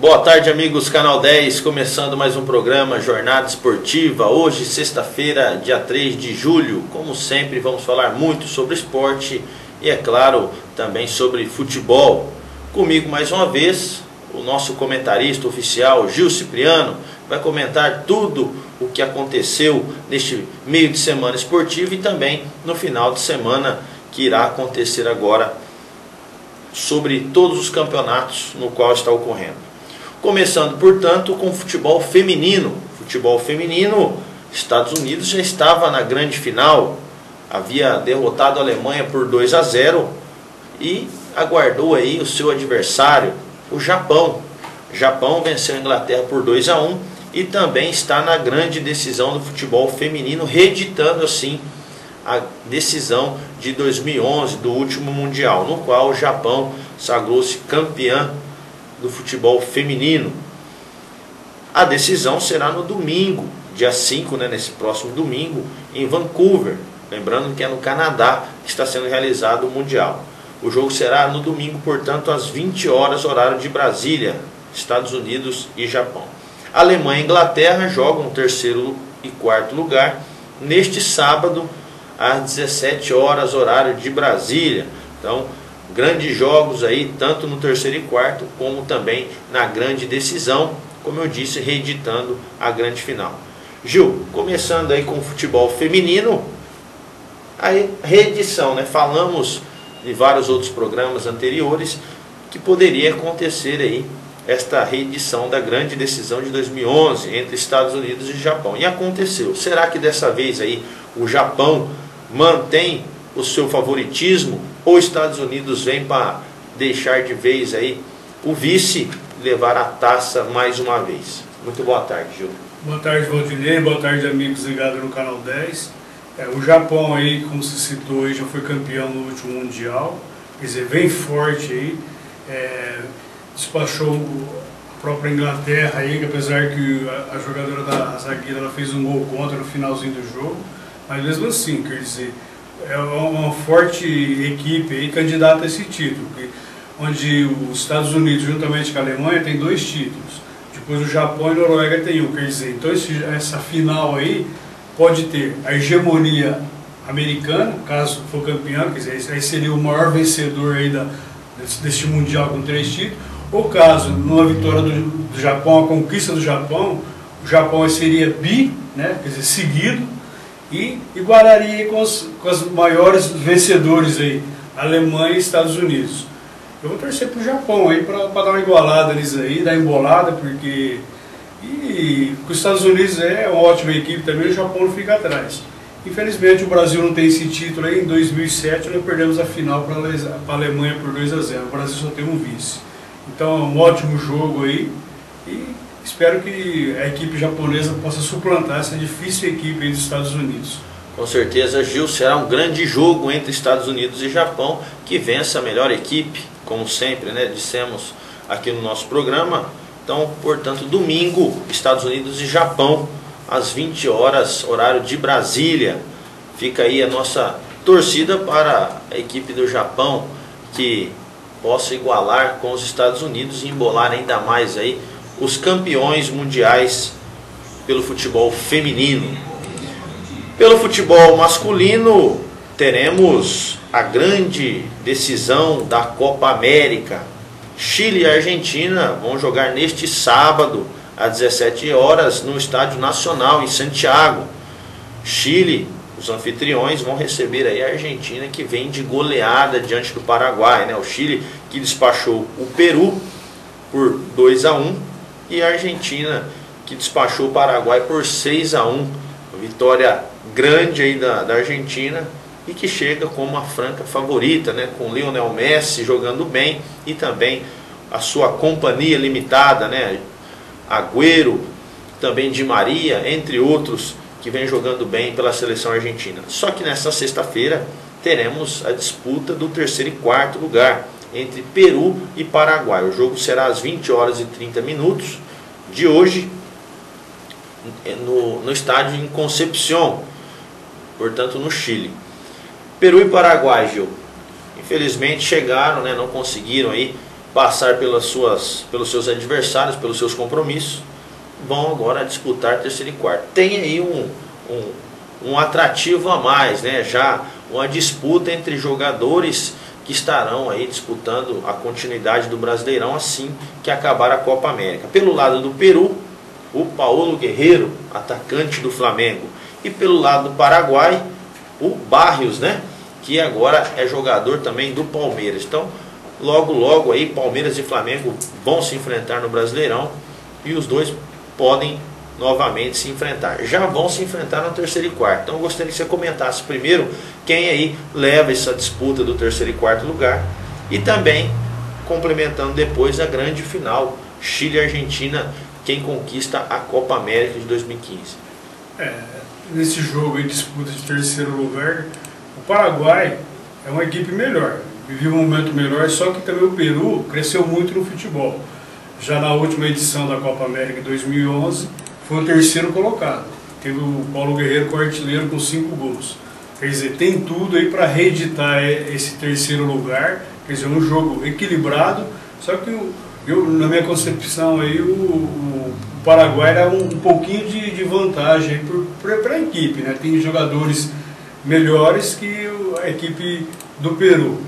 Boa tarde, amigos Canal 10, começando mais um programa Jornada Esportiva. Hoje, sexta-feira, dia 3 de julho. Como sempre, vamos falar muito sobre esporte e, é claro, também sobre futebol. Comigo, mais uma vez, o nosso comentarista oficial, Gil Cipriano, vai comentar tudo o que aconteceu neste meio de semana esportivo e também no final de semana que irá acontecer agora sobre todos os campeonatos no qual está ocorrendo. Começando, portanto, com o futebol feminino. Futebol feminino, Estados Unidos já estava na grande final, havia derrotado a Alemanha por 2-0 e aguardou aí o seu adversário, o Japão. O Japão venceu a Inglaterra por 2-1 e também está na grande decisão do futebol feminino, reeditando assim a decisão de 2011 do último Mundial, no qual o Japão sagrou-se campeã do futebol feminino. A decisão será no domingo, dia 5, nesse próximo domingo, em Vancouver. Lembrando que é no Canadá que está sendo realizado o Mundial. O jogo será no domingo, portanto, às 20 horas, horário de Brasília, Estados Unidos e Japão. Alemanha e Inglaterra jogam o terceiro e quarto lugar neste sábado, às 17 horas, horário de Brasília. Então, grandes jogos aí, tanto no terceiro e quarto, como também na grande decisão, como eu disse, reeditando a grande final. Gil, começando aí com o futebol feminino, a reedição, Falamos de vários outros programas anteriores que poderia acontecer aí esta reedição da grande decisão de 2011 entre Estados Unidos e Japão. E aconteceu. Será que dessa vez aí o Japão mantém o seu favoritismo ou Estados Unidos vem para deixar de vez aí o vice levar a taça mais uma vez? Muito boa tarde, Gil. Boa tarde, Valdinei. Boa tarde, amigos ligados no Canal 10. O Japão aí, como se citou, aí, já foi campeão no último Mundial, quer dizer, vem forte aí, despachou a própria Inglaterra aí, que apesar que a jogadora da zagueira ela fez um gol contra no finalzinho do jogo, mas mesmo assim, quer dizer, é uma forte equipe aí candidata a esse título, onde os Estados Unidos, juntamente com a Alemanha, tem 2 títulos, depois o Japão e a Noruega tem 1, quer dizer, então essa final aí pode ter a hegemonia americana, caso for campeão, quer dizer, aí seria o maior vencedor aí deste Mundial com 3 títulos, ou caso, numa vitória do Japão, a conquista do Japão, o Japão seria quer dizer, seguido, e igualaria com os maiores vencedores aí, Alemanha e Estados Unidos. Eu vou torcer para o Japão aí para dar uma igualada nisso aí, dar embolada, porque os Estados Unidos é uma ótima equipe também, o Japão não fica atrás. Infelizmente o Brasil não tem esse título aí. Em 2007 nós perdemos a final para a Alemanha por 2-0, o Brasil só tem um vice. Então é um ótimo jogo aí e espero que a equipe japonesa possa suplantar essa difícil equipe aí dos Estados Unidos. Com certeza, Gil, será um grande jogo entre Estados Unidos e Japão, que vença a melhor equipe, como sempre, dissemos aqui no nosso programa. Então, portanto, domingo, Estados Unidos e Japão, às 20 horas, horário de Brasília. Fica aí a nossa torcida para a equipe do Japão, que possa igualar com os Estados Unidos e embolar ainda mais aí os campeões mundiais pelo futebol feminino. Pelo futebol masculino, teremos a grande decisão da Copa América. Chile e Argentina vão jogar neste sábado, às 17 horas, no Estádio Nacional, em Santiago. Chile, os anfitriões, vão receber aí a Argentina, que vem de goleada diante do Paraguai. O Chile que despachou o Peru por 2-1 e a Argentina que despachou o Paraguai por 6-1. Vitória grande aí da Argentina e que chega como uma franca favorita, com Lionel Messi jogando bem e também a sua companhia limitada, Agüero, também Di Maria, entre outros que vem jogando bem pela seleção argentina. Só que nesta sexta-feira teremos a disputa do terceiro e quarto lugar entre Peru e Paraguai. O jogo será às 20 horas e 30 minutos de hoje no estádio em Concepción, portanto no Chile. Peru e Paraguai, Gil, infelizmente chegaram, não conseguiram aí passar pelos seus adversários, pelos seus compromissos, vão agora disputar terceiro e quarto. Tem aí um atrativo a mais, né? Já uma disputa entre jogadores que estarão aí disputando a continuidade do Brasileirão assim que acabar a Copa América. Pelo lado do Peru, o Paulo Guerreiro, atacante do Flamengo. E pelo lado do Paraguai, o Barrios, né? Que agora é jogador também do Palmeiras. Então, logo aí, Palmeiras e Flamengo vão se enfrentar no Brasileirão e os dois podem novamente se enfrentar. Já vão se enfrentar no terceiro e quarto. Então eu gostaria que você comentasse primeiro quem aí leva essa disputa do terceiro e quarto lugar e também complementando depois a grande final, Chile e Argentina, quem conquista a Copa América de 2015. Nesse jogo aí, disputa de terceiro lugar, o Paraguai é uma equipe melhor, viveu um momento melhor, só que também o Peru cresceu muito no futebol. Já na última edição da Copa América de 2011, foi o terceiro colocado. Teve o Paulo Guerreiro como artilheiro com 5 gols. Quer dizer, tem tudo aí para reeditar esse terceiro lugar. Quer dizer, um jogo equilibrado. Só que na minha concepção aí, o Paraguai dá um pouquinho de vantagem para a equipe, né? Tem jogadores melhores que a equipe do Peru.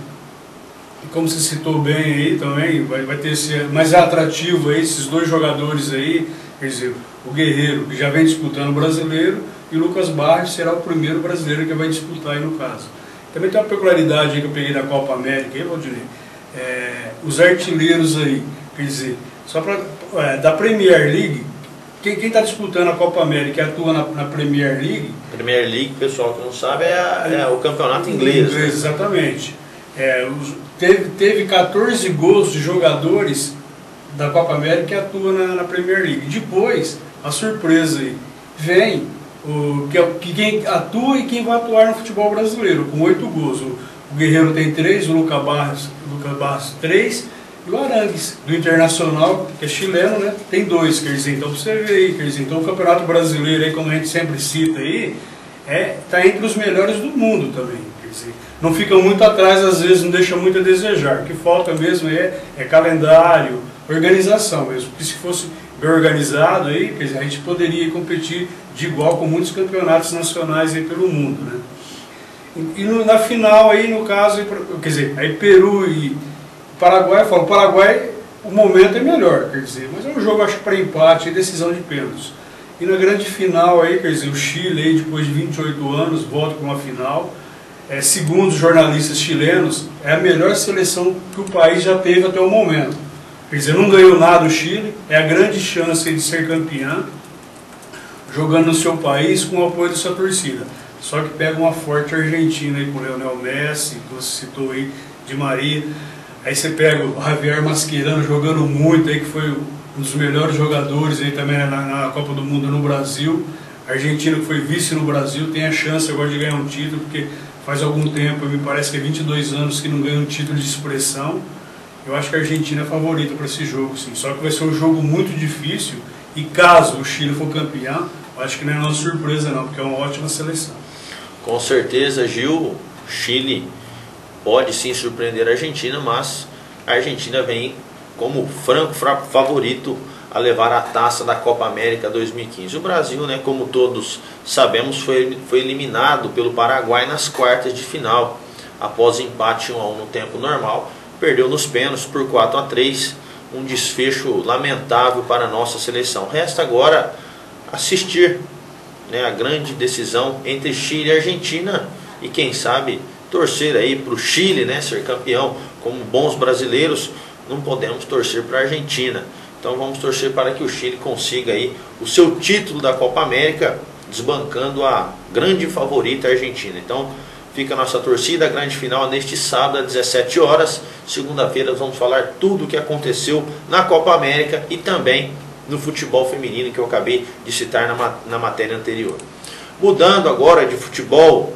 E como você citou bem aí também, vai ter esse mais atrativo aí, esses dois jogadores aí. Quer dizer, o Guerreiro, que já vem disputando o brasileiro, e o Lucas Barros será o primeiro brasileiro que vai disputar aí no caso. Também tem uma peculiaridade aí que eu peguei da Copa América, aí, Valdinei, os artilheiros aí, quer dizer, só para da Premier League, quem está disputando a Copa América e atua na Premier League... Premier League, pessoal que não sabe, é o campeonato inglês. Né? Exatamente. Teve 14 gols de jogadores da Copa América que atua na Premier League. Depois, a surpresa aí, vem quem atua e quem vai atuar no futebol brasileiro, com 8 gols. O Guerreiro tem 3, o Lucas Barros 3, e o Arangues, do Internacional, que é chileno, né, tem 2, quer dizer, então você vê aí, quer dizer, então o Campeonato Brasileiro, aí, como a gente sempre cita aí, está entre os melhores do mundo também, quer dizer, não fica muito atrás, às vezes não deixa muito a desejar, o que falta mesmo é calendário, organização mesmo, porque se fosse bem organizado aí, quer dizer, a gente poderia competir de igual com muitos campeonatos nacionais aí pelo mundo, né? E na final aí, no caso, quer dizer, aí Peru e Paraguai, eu falo, Paraguai o momento é melhor, quer dizer, mas é um jogo, acho que para empate e decisão de pênaltis. E na grande final aí, quer dizer, o Chile aí, depois de 28 anos, volta para uma final, segundo os jornalistas chilenos, é a melhor seleção que o país já teve até o momento. Quer dizer, não ganhou nada o Chile, é a grande chance de ser campeão, jogando no seu país com o apoio da sua torcida. Só que pega uma forte Argentina aí com o Lionel Messi, que você citou aí, Di Maria. Aí você pega o Javier Mascherano jogando muito aí, que foi um dos melhores jogadores aí também na Copa do Mundo no Brasil. A Argentina, que foi vice no Brasil, tem a chance agora de ganhar um título, porque faz algum tempo, me parece que é 22 anos que não ganha um título de expressão. Eu acho que a Argentina é favorita para esse jogo, sim. Só que vai ser um jogo muito difícil e caso o Chile for campeão, eu acho que não é uma surpresa não, porque é uma ótima seleção. Com certeza, Gil, o Chile pode sim surpreender a Argentina, mas a Argentina vem como franco favorito a levar a taça da Copa América 2015. O Brasil, né, como todos sabemos, foi eliminado pelo Paraguai nas quartas de final, após empate 1-1 no tempo normal, perdeu nos pênaltis por 4-3, um desfecho lamentável para a nossa seleção. Resta agora assistir, né, a grande decisão entre Chile e Argentina e quem sabe torcer aí para o Chile, né, ser campeão. Como bons brasileiros, não podemos torcer para a Argentina. Então vamos torcer para que o Chile consiga aí o seu título da Copa América, desbancando a grande favorita Argentina. Então fica a nossa torcida, a grande final neste sábado às 17 horas. Segunda-feira vamos falar tudo o que aconteceu na Copa América e também no futebol feminino que eu acabei de citar na matéria anterior. Mudando agora de futebol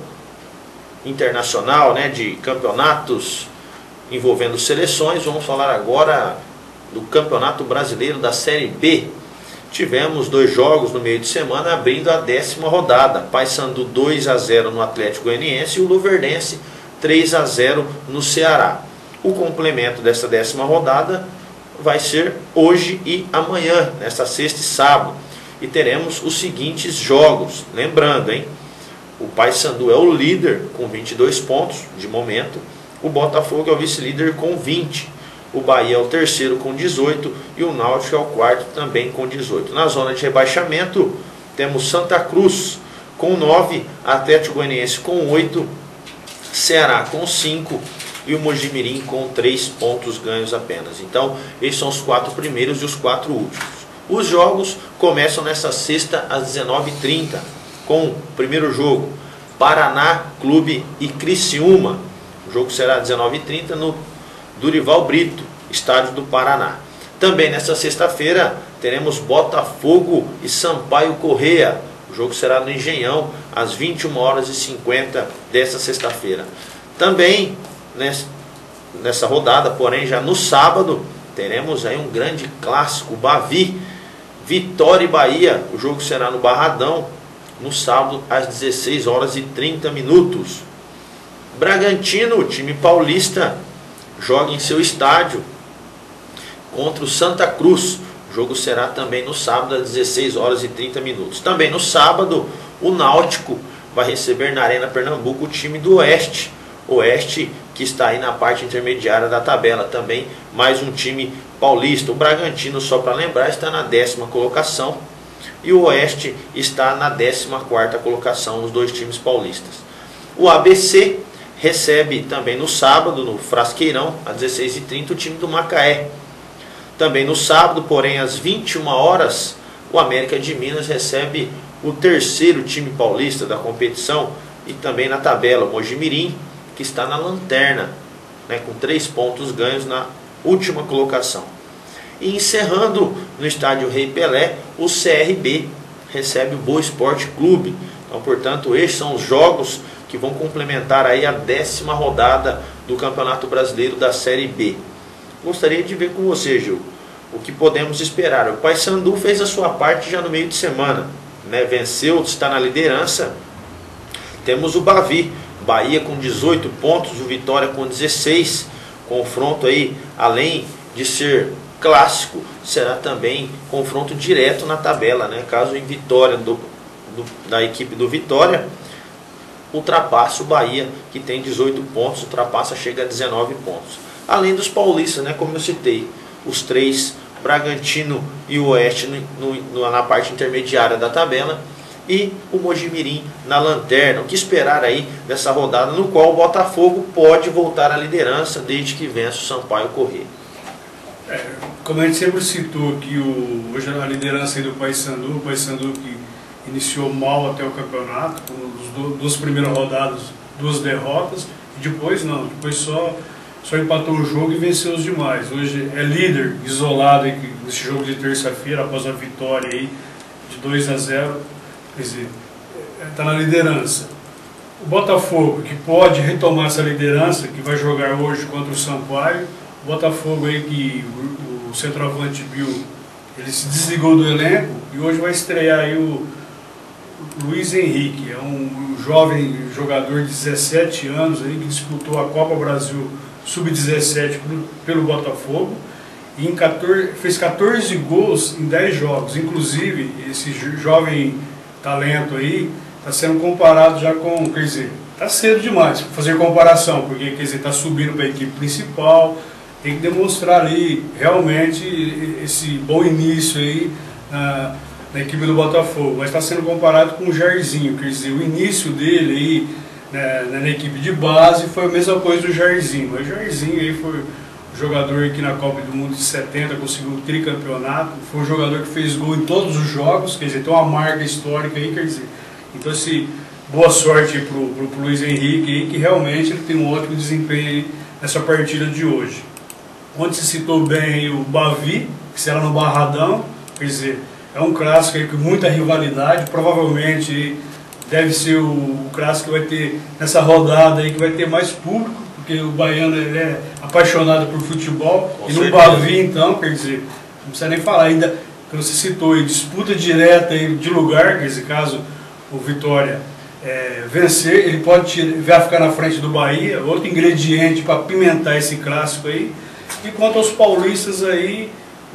internacional, né, de campeonatos envolvendo seleções, vamos falar agora do Campeonato Brasileiro da Série B. Tivemos 2 jogos no meio de semana abrindo a 10ª rodada. Paysandu 2-0 no Atlético Goianiense e o Luverdense 3-0 no Ceará. O complemento dessa 10ª rodada vai ser hoje e amanhã, nesta sexta e sábado. E teremos os seguintes jogos. Lembrando, hein? O Paysandu é o líder com 22 pontos de momento. O Botafogo é o vice-líder com 20. O Bahia é o terceiro com 18. E o Náutico é o quarto também com 18. Na zona de rebaixamento, temos Santa Cruz com 9. Atlético Goianiense com 8. Ceará com 5. E o Mojimirim com 3 pontos ganhos apenas. Então, esses são os 4 primeiros e os 4 últimos. Os jogos começam nesta sexta às 19h30. Com o primeiro jogo, Paraná Clube e Criciúma. O jogo será às 19h30 no Durival Brito, estádio do Paraná. Também nesta sexta-feira teremos Botafogo e Sampaio Corrêa. O jogo será no Engenhão às 21h50 desta sexta-feira. Também nessa rodada, porém já no sábado, teremos aí um grande clássico, Bavi, Vitória e Bahia. O jogo será no Barradão no sábado às 16h30. Bragantino, time paulista, joga em seu estádio contra o Santa Cruz. O jogo será também no sábado às 16h30. Também no sábado, o Náutico vai receber na Arena Pernambuco o time do Oeste. Oeste que está aí na parte intermediária da tabela também, mais um time paulista. O Bragantino, só para lembrar, está na 10ª colocação. E o Oeste está na 14ª colocação, os dois times paulistas. O ABC recebe também no sábado, no Frasqueirão, às 16h30, o time do Macaé. Também no sábado, porém às 21h, o América de Minas recebe o terceiro time paulista da competição e também na tabela, o Mojimirim, que está na lanterna, né, com 3 pontos ganhos na última colocação. E encerrando no estádio Rei Pelé, o CRB recebe o Boa Esporte Clube. Então, portanto, estes são os jogos que vão complementar aí a 10ª rodada do Campeonato Brasileiro da Série B. Gostaria de ver com você, Gil, o que podemos esperar. O Paysandu fez a sua parte já no meio de semana, né? Venceu, está na liderança. Temos o Bavi, Bahia com 18 pontos, o Vitória com 16. Confronto aí, além de ser clássico, será também confronto direto na tabela, né? Caso em vitória da equipe do Vitória, ultrapassa o Bahia, que tem 18 pontos, ultrapassa, chega a 19 pontos. Além dos paulistas, né? Como eu citei, os 3, Bragantino e o Oeste na parte intermediária da tabela, e o Mojimirim na lanterna. O que esperar aí dessa rodada, no qual o Botafogo pode voltar à liderança desde que vença o Sampaio Corrêa. Como a gente sempre citou que hoje a liderança aí do Paysandu, o Paysandu que iniciou mal até o campeonato, com as 2 primeiras rodadas, 2 derrotas, e depois não, depois só empatou o jogo e venceu os demais. Hoje é líder isolado aí, nesse jogo de terça-feira, após a vitória aí de 2-0, quer dizer, está na liderança. O Botafogo, que pode retomar essa liderança, que vai jogar hoje contra o Sampaio. O Botafogo aí, que o centroavante Bill, ele se desligou do elenco e hoje vai estrear aí o Luiz Henrique. É um jovem jogador de 17 anos aí, que disputou a Copa Brasil Sub-17 pelo Botafogo e fez 14 gols em 10 jogos. Inclusive, esse jovem talento aí está sendo comparado já com, quer dizer, está cedo demais para fazer comparação, porque quer dizer, está subindo para a equipe principal, tem que demonstrar ali realmente esse bom início aí na equipe do Botafogo, mas está sendo comparado com o Jairzinho, quer dizer, o início dele aí na equipe de base foi a mesma coisa do Jairzinho, mas o Jairzinho aí foi o jogador aqui na Copa do Mundo de 70, conseguiu um tricampeonato, foi um jogador que fez gol em todos os jogos, quer dizer, tem uma marca histórica aí, quer dizer, então boa sorte para o Luiz Henrique aí, que realmente ele tem um ótimo desempenho aí nessa partida de hoje. Onde se citou bem aí o Bavi, que será no Barradão, quer dizer, é um clássico aí com muita rivalidade, provavelmente deve ser o clássico que vai ter nessa rodada aí, que vai ter mais público, porque o baiano ele é apaixonado por futebol, e no Bavi então, quer dizer, não precisa nem falar, ainda que você citou aí, disputa direta aí de lugar, que nesse caso o Vitória vencer, ele vai ficar na frente do Bahia, outro ingrediente para apimentar esse clássico aí. E quanto aos paulistas aí,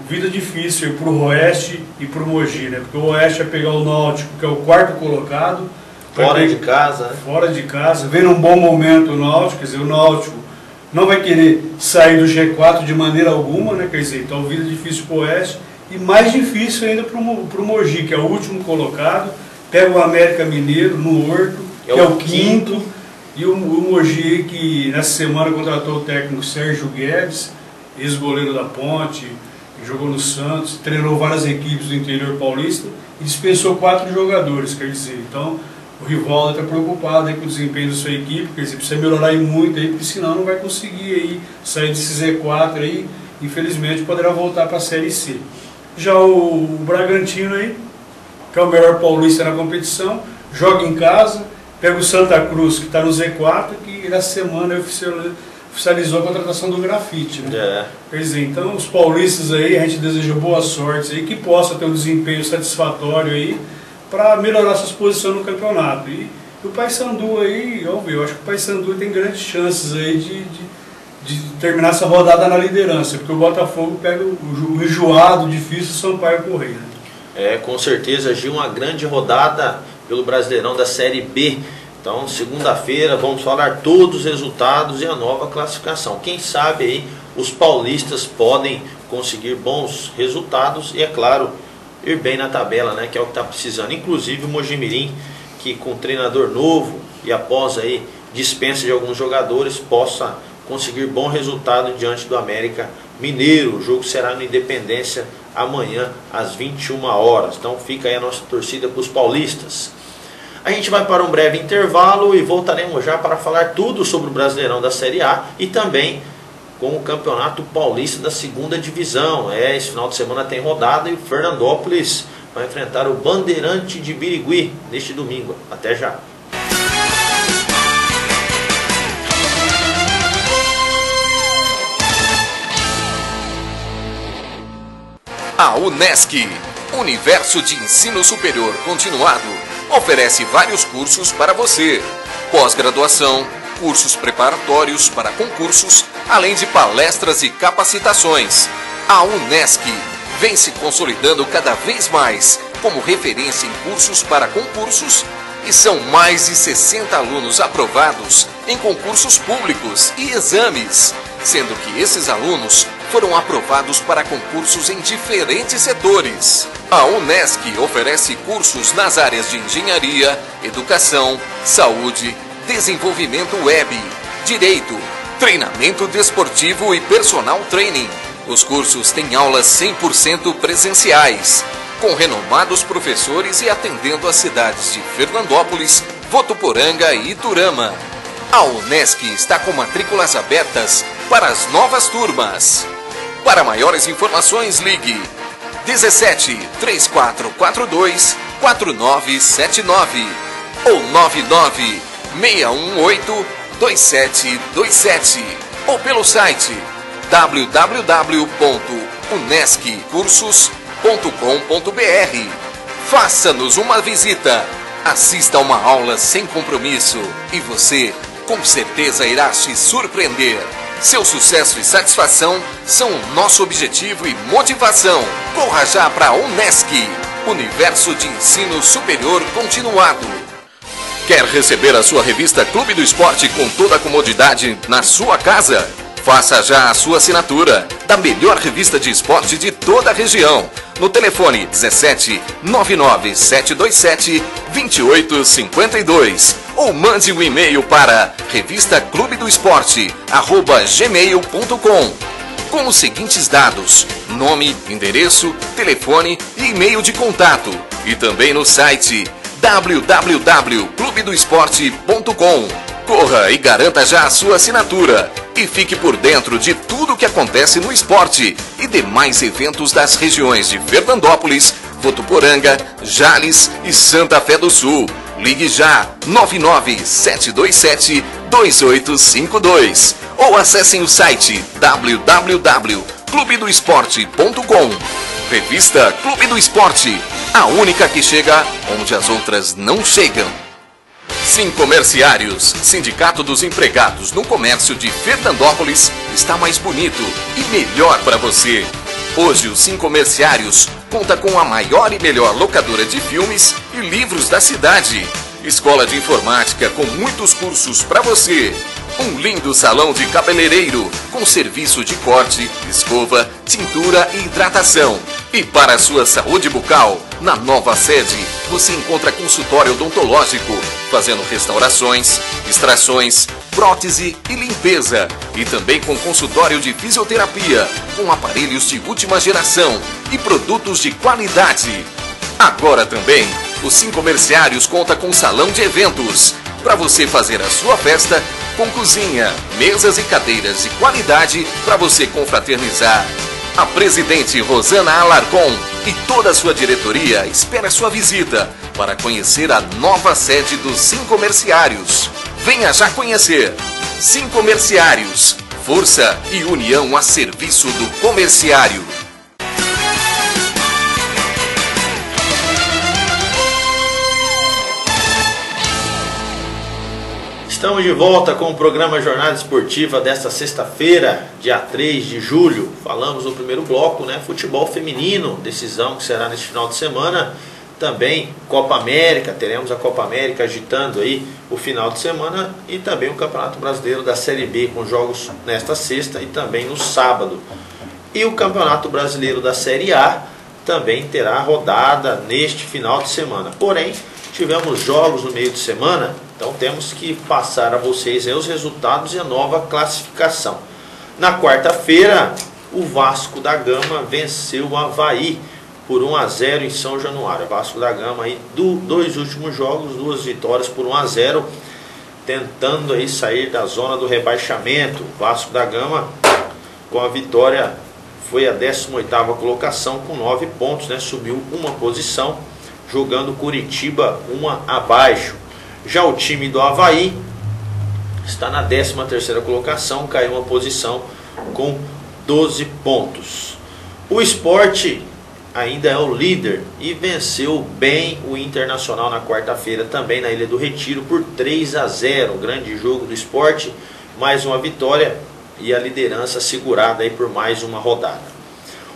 vida difícil para o Oeste e para o Mogi, né? Porque o Oeste vai pegar o Náutico, que é o 4º colocado. Fora de casa, né? Fora de casa, vem num bom momento o Náutico, quer dizer, o Náutico não vai querer sair do G4 de maneira alguma, né? Quer dizer, então vida difícil para o Oeste e mais difícil ainda para o Mogi, que é o último colocado, pega o América Mineiro no Horto, que é o 5º, e o Mogi, que nessa semana contratou o técnico Sérgio Guedes, ex-goleiro da Ponte, jogou no Santos, treinou várias equipes do interior paulista e dispensou 4 jogadores, quer dizer, então o Rivaldo está preocupado aí com o desempenho da sua equipe, quer dizer, precisa melhorar muito aí, porque senão não vai conseguir aí sair desse Z4 aí, infelizmente poderá voltar para a Série C. Já o Bragantino aí, que é o melhor paulista na competição, joga em casa, pega o Santa Cruz, que está no Z4, que nessa semana oficializou a contratação do Grafite, né? Quer dizer, então os paulistas aí, a gente deseja boa sorte aí, que possa ter um desempenho satisfatório aí, para melhorar suas posições no campeonato. E o Paysandu aí, vamos ver, eu acho que o Paysandu tem grandes chances aí de terminar essa rodada na liderança, porque o Botafogo pega o enjoado, difícil Sampaio Corrêa. Com certeza, Gil, uma grande rodada pelo Brasileirão da Série B. Então, segunda-feira, vamos falar todos os resultados e a nova classificação. Quem sabe aí os paulistas podem conseguir bons resultados e, é claro, ir bem na tabela, né, que é o que está precisando. Inclusive o Mojimirim, que com treinador novo e após aí dispensa de alguns jogadores, possa conseguir bom resultado diante do América Mineiro. O jogo será no Independência amanhã às 21 horas. Então fica aí a nossa torcida para os paulistas. A gente vai para um breve intervalo e voltaremos já para falar tudo sobre o Brasileirão da Série A e também com o Campeonato Paulista da 2ª Divisão. Esse final de semana tem rodada e o Fernandópolis vai enfrentar o Bandeirante de Birigui neste domingo. Até já! A Unesc, Universo de Ensino Superior Continuado, oferece vários cursos para você. Pós-graduação, cursos preparatórios para concursos, além de palestras e capacitações. A Unesc vem se consolidando cada vez mais como referência em cursos para concursos e são mais de 60 alunos aprovados em concursos públicos e exames, sendo que esses alunos foram aprovados para concursos em diferentes setores. A Unesc oferece cursos nas áreas de engenharia, educação, saúde, desenvolvimento web, direito, treinamento desportivo e personal training. Os cursos têm aulas 100% presenciais, com renomados professores e atendendo as cidades de Fernandópolis, Votuporanga e Iturama. A Unesc está com matrículas abertas para as novas turmas. Para maiores informações, ligue 17 3442 4979 ou 99 618 2727 ou pelo site www.unesccursos.com.br. Faça-nos uma visita, assista a uma aula sem compromisso e você com certeza irá se surpreender. Seu sucesso e satisfação são o nosso objetivo e motivação. Corra já para a Unesc, Universo de Ensino Superior Continuado. Quer receber a sua revista Clube do Esporte com toda a comodidade na sua casa? Faça já a sua assinatura da melhor revista de esporte de toda a região no telefone 17 99 727 2852 ou mande um e-mail para revistaclubedoesporte@gmail.com com os seguintes dados: nome, endereço, telefone e e-mail de contato, e também no site www.clubedoesporte.com. Corra e garanta já a sua assinatura e fique por dentro de tudo o que acontece no esporte e demais eventos das regiões de Fernandópolis, Votuporanga, Jales e Santa Fé do Sul. Ligue já 99-727-2852 ou acessem o site www.clubedoesporte.com. Revista Clube do Esporte, a única que chega onde as outras não chegam. Sincomerciários, Sindicato dos Empregados no Comércio de Fernandópolis, está mais bonito e melhor para você. Hoje o Sincomerciários conta com a maior e melhor locadora de filmes e livros da cidade. Escola de informática com muitos cursos para você. Um lindo salão de cabeleireiro com serviço de corte, escova, tintura e hidratação. E para a sua saúde bucal, na nova sede, você encontra consultório odontológico, fazendo restaurações, extrações, prótese e limpeza. E também com consultório de fisioterapia, com aparelhos de última geração e produtos de qualidade. Agora também, o Sincomerciários conta com salão de eventos, para você fazer a sua festa com cozinha, mesas e cadeiras de qualidade para você confraternizar. A presidente Rosana Alarcon e toda a sua diretoria espera sua visita para conhecer a nova sede dos Sincomerciários. Venha já conhecer. Sincomerciários, força e união a serviço do comerciário. Estamos de volta com o programa Jornada Esportiva desta sexta-feira, dia 3 de julho. Falamos no primeiro bloco, né? Futebol feminino, decisão que será neste final de semana. Também Copa América, teremos a Copa América agitando aí o final de semana. E também o Campeonato Brasileiro da Série B, com jogos nesta sexta e também no sábado. E o Campeonato Brasileiro da Série A também terá rodada neste final de semana. Porém, tivemos jogos no meio de semana, então temos que passar a vocês aí os resultados e a nova classificação. Na quarta-feira, o Vasco da Gama venceu o Avaí por 1-0 em São Januário. O Vasco da Gama aí, dois últimos jogos, 2 vitórias por 1-0, tentando aí sair da zona do rebaixamento. O Vasco da Gama, com a vitória, foi a 18ª colocação com 9 pontos, né? Subiu uma posição, jogando Curitiba uma abaixo. Já o time do Avaí está na 13ª colocação, caiu uma posição com 12 pontos. O Sport ainda é o líder e venceu bem o Internacional na quarta-feira, também na Ilha do Retiro, por 3-0. Um grande jogo do Sport, mais uma vitória e a liderança segurada aí por mais uma rodada.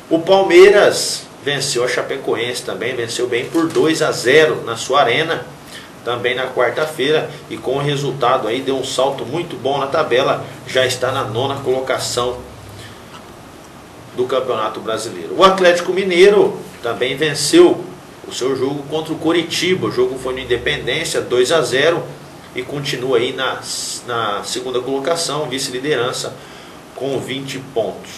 O Palmeiras venceu a Chapecoense também, venceu bem por 2-0 na sua arena, também na quarta-feira, e com o resultado aí deu um salto muito bom na tabela, já está na 9ª colocação do Campeonato Brasileiro. O Atlético Mineiro também venceu o seu jogo contra o Coritiba, o jogo foi no Independência, 2-0, e continua aí na 2ª colocação, vice-liderança, com 20 pontos.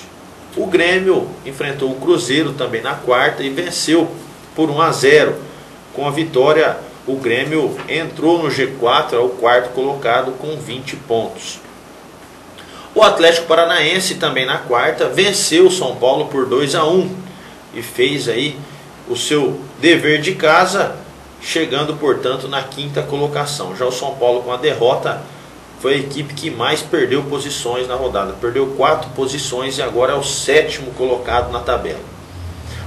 O Grêmio enfrentou o Cruzeiro também na quarta e venceu por 1-0. Com a vitória, o Grêmio entrou no G4, é o 4º colocado com 20 pontos. O Atlético Paranaense também na quarta venceu o São Paulo por 2-1 e fez aí o seu dever de casa, chegando portanto na 5ª colocação. Já o São Paulo, com a derrota, foi a equipe que mais perdeu posições na rodada. Perdeu 4 posições e agora é o 7º colocado na tabela.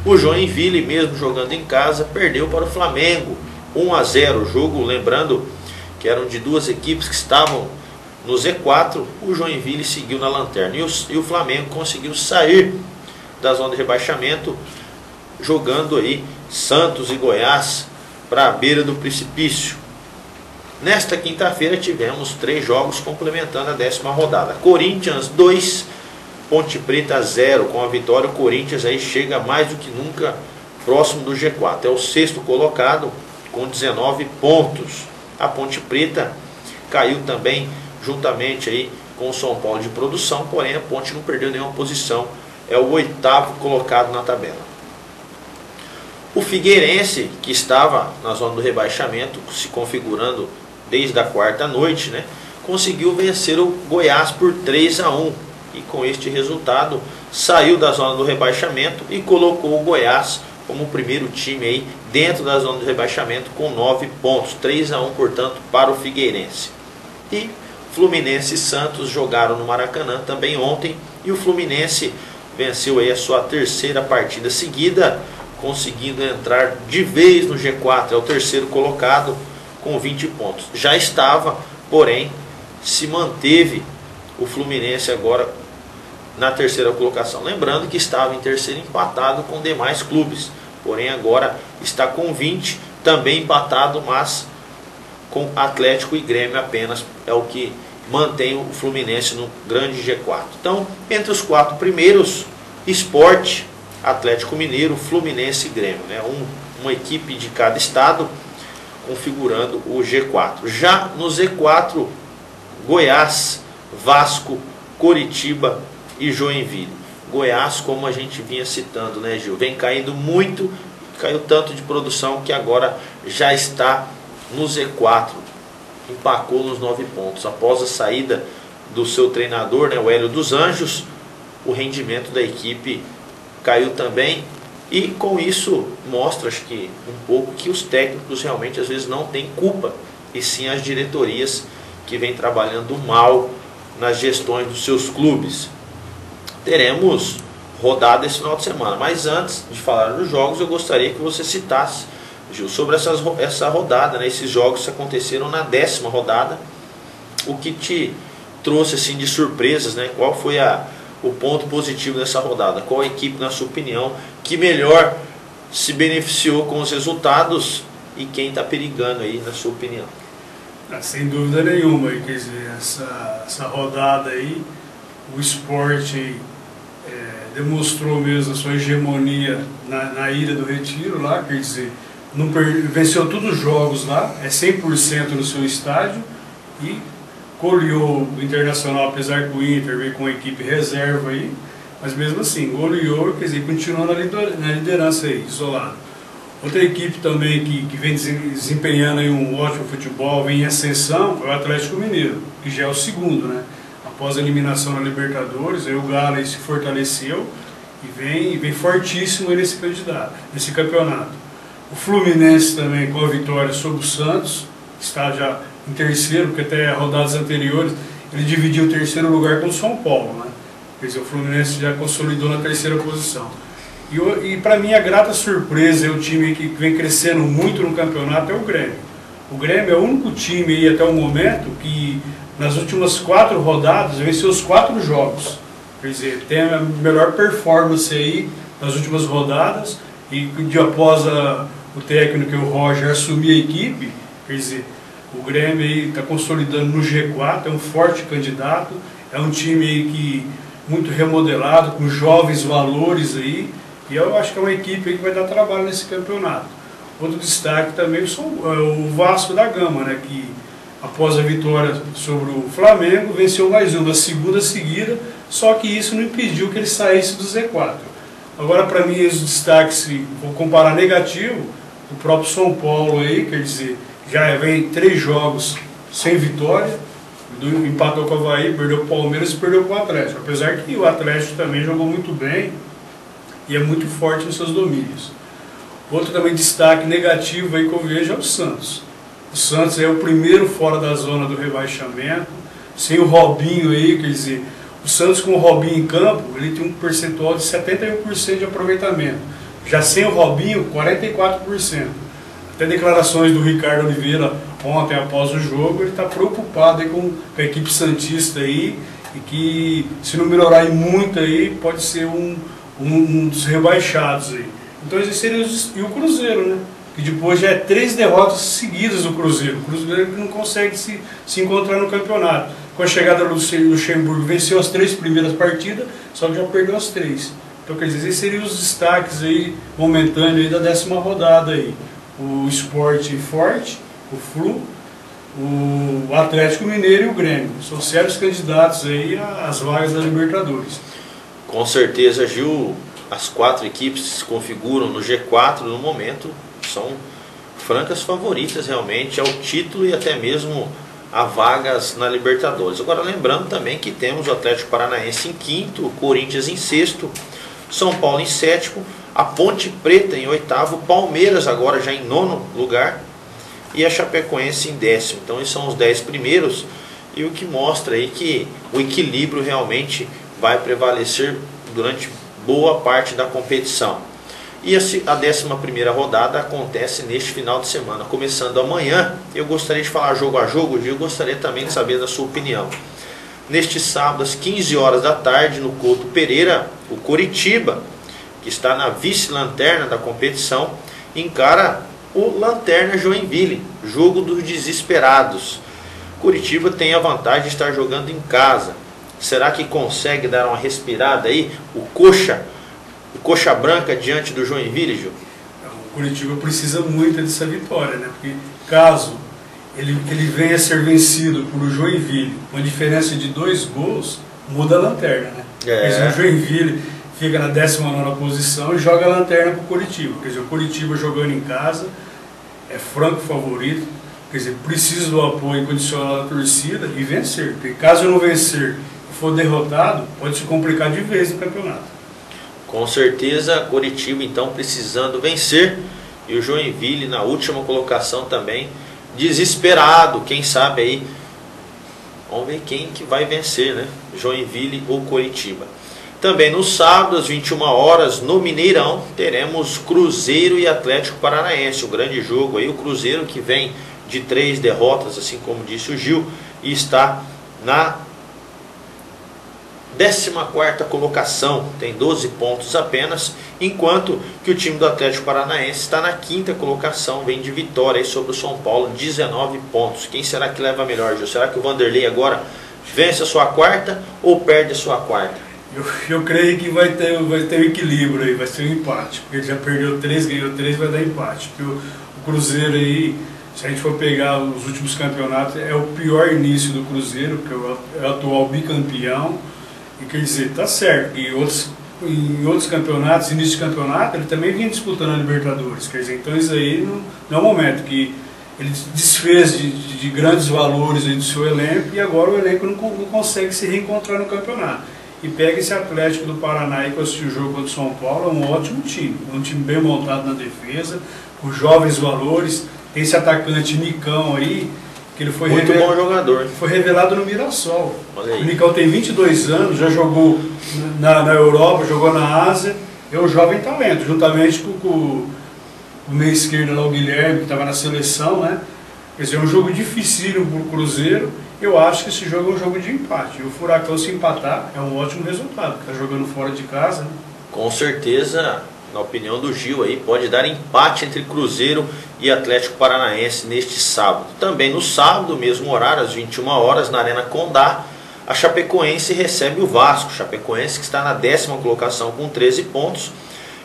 O Joinville, mesmo jogando em casa, perdeu para o Flamengo 1-0. O jogo, lembrando que eram de 2 equipes que estavam no Z4, o Joinville seguiu na lanterna. E o Flamengo conseguiu sair da zona de rebaixamento, jogando aí Santos e Goiás para a beira do precipício. Nesta quinta-feira tivemos 3 jogos complementando a 10ª rodada. Corinthians 2, Ponte Preta 0. Com a vitória, o Corinthians aí chega mais do que nunca próximo do G4. É o 6º colocado com 19 pontos. A Ponte Preta caiu também juntamente aí com o São Paulo de produção, porém a Ponte não perdeu nenhuma posição. É o 8º colocado na tabela. O Figueirense, que estava na zona do rebaixamento, se configurando desde a quarta noite, né, conseguiu vencer o Goiás por 3-1. E com este resultado saiu da zona do rebaixamento e colocou o Goiás como o primeiro time aí dentro da zona do rebaixamento com 9 pontos. 3-1, portanto, para o Figueirense. E Fluminense e Santos jogaram no Maracanã também ontem, e o Fluminense venceu aí a sua 3ª partida seguida, conseguindo entrar de vez no G4, é o 3º colocado com 20 pontos. Já estava, porém, se manteve o Fluminense agora na terceira colocação. Lembrando que estava em terceiro empatado com demais clubes, porém agora está com 20, também empatado, mas com Atlético e Grêmio apenas, é o que mantém o Fluminense no grande G4. Então, entre os 4 primeiros, Sport, Atlético Mineiro, Fluminense e Grêmio, né? Uma equipe de cada estado configurando o G4. Já no Z4, Goiás, Vasco, Coritiba e Joinville. Goiás, como a gente vinha citando, né, Gil, vem caindo muito, caiu tanto de produção que agora já está no Z4, empacou nos 9 pontos. Após a saída do seu treinador, né, o Hélio dos Anjos, o rendimento da equipe caiu também, e com isso mostra, acho que um pouco, que os técnicos realmente às vezes não têm culpa, e sim as diretorias que vêm trabalhando mal nas gestões dos seus clubes. Teremos rodada esse final de semana, mas antes de falar dos jogos, eu gostaria que você citasse, Gil, sobre essa rodada, né? Esses jogos aconteceram na 10ª rodada, o que te trouxe assim de surpresas, né? Qual foi o ponto positivo dessa rodada? Qual a equipe, na sua opinião, que melhor se beneficiou com os resultados, e quem está perigando aí, na sua opinião? Sem dúvida nenhuma, quer dizer, essa rodada aí, o Sport demonstrou mesmo a sua hegemonia na Ilha do Retiro, lá, quer dizer, venceu todos os jogos lá, é 100% no seu estádio, e goleou o Internacional, apesar que o Inter veio com a equipe reserva aí, mas mesmo assim, goleou, quer dizer, continuou na liderança aí, isolado. Outra equipe também que vem desempenhando aí um ótimo futebol, vem em ascensão, é o Atlético Mineiro, que já é o segundo, né? Após a eliminação na Libertadores, aí o Galo aí se fortaleceu e vem fortíssimo aí nesse campeonato. O Fluminense também, com a vitória sobre o Santos, está já em terceiro, porque até rodadas anteriores ele dividiu o terceiro lugar com o São Paulo, né? Quer dizer, o Fluminense já consolidou na terceira posição. E para mim a grata surpresa, é o time que vem crescendo muito no campeonato, é o Grêmio. O Grêmio é o único time aí até o momento que nas últimas 4 rodadas venceu os 4 jogos. Quer dizer, tem a melhor performance aí nas últimas rodadas, e após o técnico, o Roger, assumir a equipe, quer dizer, o Grêmio aí está consolidando no G4, é um forte candidato, é um time aí que muito remodelado, com jovens valores aí, e eu acho que é uma equipe aí que vai dar trabalho nesse campeonato. Outro destaque também o Vasco da Gama, né, que após a vitória sobre o Flamengo, venceu mais uma, a segunda seguida, só que isso não impediu que ele saísse do Z4. Agora, para mim, os destaques, se vou comparar negativo, o próprio São Paulo aí, quer dizer, já vem 3 jogos sem vitória, empatou com o Avaí, perdeu o Palmeiras e perdeu com o Atlético. Apesar que o Atlético também jogou muito bem e é muito forte nos seus domínios. Outro também destaque negativo aí que eu vejo é o Santos. O Santos é o primeiro fora da zona do rebaixamento, sem o Robinho aí, quer dizer, o Santos com o Robinho em campo, ele tem um percentual de 71% de aproveitamento. Já sem o Robinho, 44%. Até declarações do Ricardo Oliveira ontem após o jogo, ele está preocupado aí com a equipe santista aí, e que se não melhorar muito aí, pode ser um dos rebaixados aí. Então esse seria o Cruzeiro, né? Que depois já é 3 derrotas seguidas do Cruzeiro. O Cruzeiro não consegue se encontrar no campeonato. Com a chegada do Luxemburgo, venceu as 3 primeiras partidas, só que já perdeu as 3. Então, quer dizer, esses seriam os destaques aí, momentâneos aí da 10ª rodada aí. O Sport forte, o Flu, o Atlético Mineiro e o Grêmio. São sérios candidatos aí às vagas da Libertadores. Com certeza, Gil, as 4 equipes que se configuram no G4 no momento são francas favoritas realmente ao título e até mesmo a vagas na Libertadores. Agora, lembrando também que temos o Atlético Paranaense em 5º, o Corinthians em 6º, São Paulo em 7º, a Ponte Preta em 8º, Palmeiras agora já em 9º lugar e a Chapecoense em 10º. Então esses são os 10 primeiros, e o que mostra aí que o equilíbrio realmente vai prevalecer durante boa parte da competição. E a 11ª rodada acontece neste final de semana, começando amanhã. Eu gostaria de falar jogo a jogo, e eu gostaria também de saber da sua opinião. Neste sábado, às 15 horas da tarde, no Couto Pereira, o Coritiba, que está na vice-lanterna da competição, encara o Lanterna Joinville, jogo dos desesperados. Coritiba tem a vantagem de estar jogando em casa. Será que consegue dar uma respirada aí? O Coxa Branca diante do Joinville, Gil? O Coritiba precisa muito dessa vitória, né? Porque caso ele venha a ser vencido por o Joinville, com a diferença de 2 gols, muda a lanterna, né? Quer dizer, o Joinville fica na 19ª posição e joga a lanterna para o Coritiba. Quer dizer, o Coritiba jogando em casa é franco favorito, quer dizer, precisa do apoio incondicional da torcida e vencer. Porque caso não vencer e for derrotado, pode se complicar de vez no campeonato. Com certeza, Coritiba então precisando vencer, e o Joinville na última colocação também, desesperado. Quem sabe aí, vamos ver quem que vai vencer, né? Joinville ou Coritiba. Também no sábado, às 21 horas, no Mineirão, teremos Cruzeiro e Atlético Paranaense. Um grande jogo aí, o Cruzeiro que vem de 3 derrotas, assim como disse o Gil, e está na 14ª colocação, tem 12 pontos apenas, enquanto que o time do Atlético Paranaense está na 5ª colocação, vem de vitória aí sobre o São Paulo, 19 pontos. Quem será que leva melhor, Gil? Será que o Vanderlei agora vence a sua 4ª ou perde a sua 4ª? Eu creio que vai ter um equilíbrio aí, vai ser um empate, porque ele já perdeu 3, ganhou 3, vai dar empate. Porque o Cruzeiro aí, se a gente for pegar os últimos campeonatos, é o pior início do Cruzeiro, porque é o atual bicampeão. E quer dizer, tá certo, e em outros campeonatos, início de campeonato, ele também vinha disputando a Libertadores. Quer dizer, então isso aí não é um momento que ele desfez de grandes valores aí do seu elenco, e agora o elenco não consegue se reencontrar no campeonato. E pega esse Atlético do Paraná aí, que eu assisti o jogo contra o São Paulo, é um ótimo time. É um time bem montado na defesa, com jovens valores. Tem esse atacante Nicão aí, que ele foi muito bom jogador. Foi revelado no Mirassol. O Nicão tem 22 anos, já jogou na Europa, jogou na Ásia. É um jovem talento, juntamente com o meio esquerdo lá, o Guilherme, que estava na seleção, né? Quer dizer, é um jogo dificílimo para o Cruzeiro. Eu acho que esse jogo é um jogo de empate. E o Furacão, se empatar, é um ótimo resultado, porque está jogando fora de casa, né? Com certeza, na opinião do Gil aí, pode dar empate entre Cruzeiro e Atlético Paranaense neste sábado. Também no sábado, mesmo horário, às 21 horas, na Arena Condá, a Chapecoense recebe o Vasco. Chapecoense que está na 10ª colocação com 13 pontos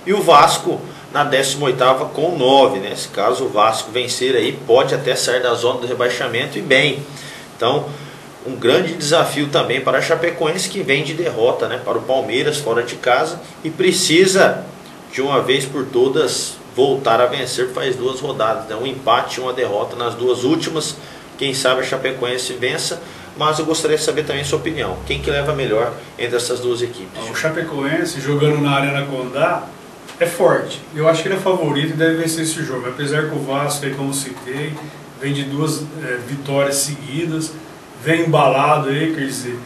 e o Vasco na 18ª com 9, né? Se caso o Vasco vencer aí, pode até sair da zona do rebaixamento e bem. Então, um grande desafio também para a Chapecoense, que vem de derrota, né, para o Palmeiras fora de casa e precisa de uma vez por todas voltar a vencer. Faz 2 rodadas, né? Um empate e uma derrota nas 2 últimas. Quem sabe a Chapecoense vença, mas eu gostaria de saber também a sua opinião. Quem que leva melhor entre essas 2 equipes? O Chapecoense, jogando na Arena Condá, é forte. Eu acho que ele é favorito e deve vencer esse jogo. Apesar que o Vasco, aí, como citei, vem de 2 vitórias seguidas, vem embalado aí, quer dizer,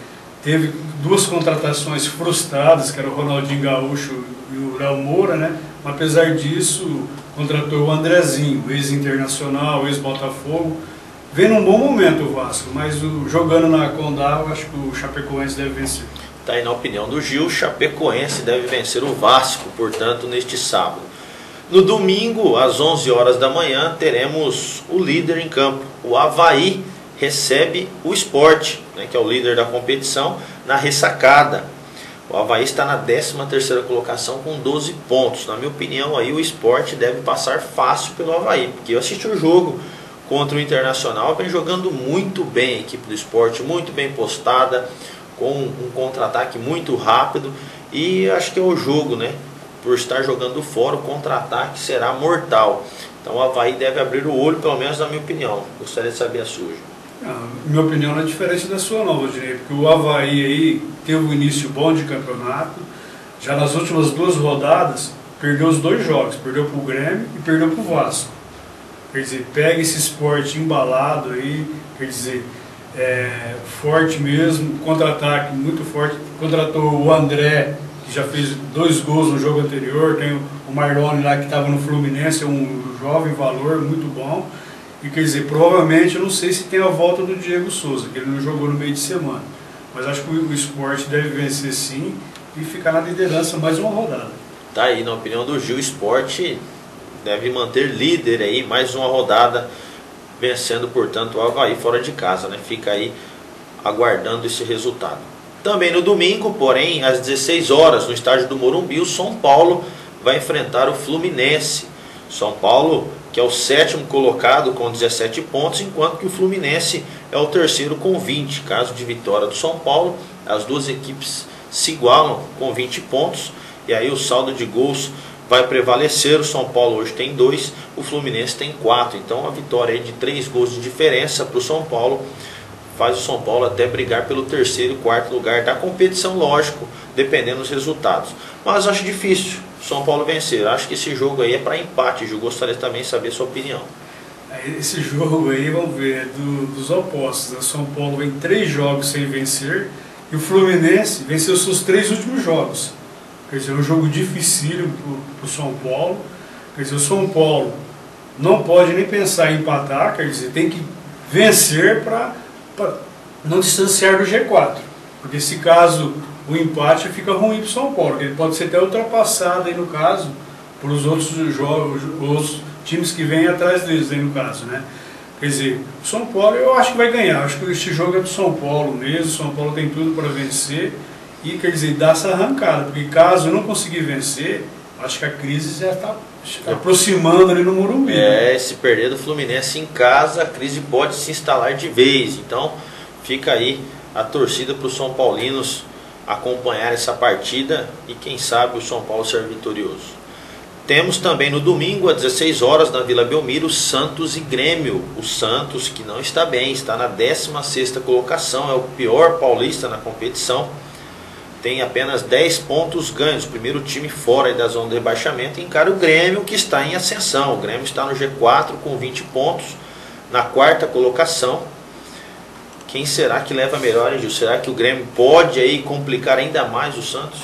teve 2 contratações frustradas, que era o Ronaldinho Gaúcho e o Léo Moura, né? Mas, apesar disso, contratou o Andrezinho, ex-internacional, ex-Botafogo. Vem num bom momento o Vasco, mas jogando na Condá, eu acho que o Chapecoense deve vencer. Está aí na opinião do Gil, Chapecoense deve vencer o Vasco, portanto, neste sábado. No domingo, às 11 horas da manhã, teremos o líder em campo. O Avaí recebe o Sport, né, que é o líder da competição, na ressacada. O Avaí está na 13ª colocação com 12 pontos. Na minha opinião, aí o Sport deve passar fácil pelo Avaí, porque eu assisti o jogo contra o Internacional, vem jogando muito bem a equipe do Sport, muito bem postada, com um contra-ataque muito rápido, e acho que é o jogo, né? Por estar jogando fora, o contra-ataque será mortal. Então o Avaí deve abrir o olho, pelo menos na minha opinião. Gostaria de saber a sua. Minha opinião não é diferente da sua não, Rodinei, porque o Avaí aí teve um início bom de campeonato. Já nas últimas 2 rodadas, perdeu os 2 jogos, perdeu para o Grêmio e perdeu para o Vasco. Quer dizer, pega esse Sport embalado aí, quer dizer, forte mesmo, contra-ataque muito forte. Contratou o André, que que já fez 2 gols no jogo anterior, tem o Marlone lá que estava no Fluminense, é um jovem valor, muito bom. E quer dizer, provavelmente, eu não sei se tem a volta do Diego Souza, que ele não jogou no meio de semana. Mas acho que o Sport deve vencer sim e ficar na liderança mais uma rodada. Tá aí, na opinião do Gil, o Sport deve manter líder aí, mais uma rodada, vencendo, portanto, o Avaí fora de casa, né? Fica aí aguardando esse resultado. Também no domingo, porém, às 16 horas, no estádio do Morumbi, o São Paulo vai enfrentar o Fluminense. São Paulo, que é o 7º colocado com 17 pontos, enquanto que o Fluminense é o 3º com 20. Caso de vitória do São Paulo, as duas equipes se igualam com 20 pontos, e aí o saldo de gols vai prevalecer. O São Paulo hoje tem 2, o Fluminense tem 4. Então a vitória aí de 3 gols de diferença para o São Paulo faz o São Paulo até brigar pelo 3º e 4º lugar da competição, lógico, dependendo dos resultados. Mas acho difícil o São Paulo vencer. Acho que esse jogo aí é para empate. Eu gostaria também de saber a sua opinião. Esse jogo aí, vamos ver, é dos opostos. O São Paulo vem 3 jogos sem vencer e o Fluminense venceu seus 3 últimos jogos. Quer dizer, é um jogo dificílimo para o São Paulo. Quer dizer, o São Paulo não pode nem pensar em empatar, quer dizer, tem que vencer para não distanciar do G4. Porque se caso o empate fica ruim para o São Paulo, ele pode ser até ultrapassado aí no caso, por os outros jogos, os times que vêm atrás deles aí no caso, né? Quer dizer, o São Paulo eu acho que vai ganhar, acho que esse jogo é do São Paulo mesmo, o São Paulo tem tudo para vencer e quer dizer, dá essa arrancada, porque caso não conseguir vencer, acho que a crise já está aproximando ali no Morumbi. Né? Se perder do Fluminense em casa, a crise pode se instalar de vez, então fica aí a torcida para os São Paulinos acompanhar essa partida e quem sabe o São Paulo ser vitorioso. Temos também no domingo, às 16 horas, na Vila Belmiro, Santos e Grêmio. O Santos, que não está bem, está na 16ª colocação, é o pior paulista na competição. Tem apenas 10 pontos ganhos, o primeiro time fora da zona de rebaixamento. Encara o Grêmio, que está em ascensão. O Grêmio está no G4 com 20 pontos, na 4ª colocação. Quem será que leva melhor, hein, Gil? Será que o Grêmio pode aí complicar ainda mais o Santos?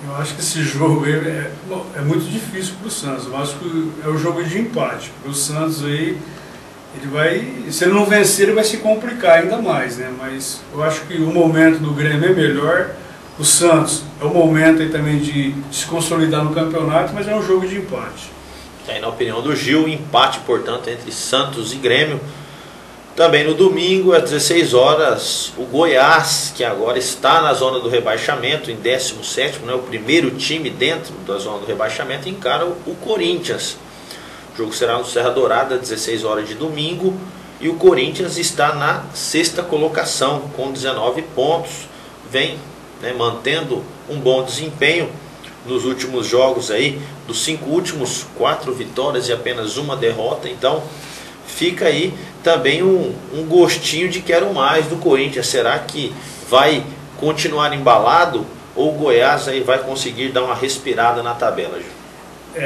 Eu acho que esse jogo aí é muito difícil para o Santos. Eu acho que é o jogo de empate. O Santos aí, ele vai, se ele não vencer, ele vai se complicar ainda mais, né? Mas eu acho que o momento do Grêmio é melhor. O Santos é o momento aí também de se consolidar no campeonato, mas é um jogo de empate. Aí, na opinião do Gil, empate, portanto, entre Santos e Grêmio. Também no domingo, às 16 horas, o Goiás, que agora está na zona do rebaixamento, em 17º, né, o primeiro time dentro da zona do rebaixamento, encara o Corinthians. O jogo será no Serra Dourada, às 16 horas de domingo, e o Corinthians está na 6ª colocação, com 19 pontos. Vem, né, mantendo um bom desempenho nos últimos jogos aí, dos 5 últimos, 4 vitórias e apenas 1 derrota, então fica aí também um gostinho de quero mais do Corinthians. Será que vai continuar embalado ou o Goiás aí vai conseguir dar uma respirada na tabela, Gil?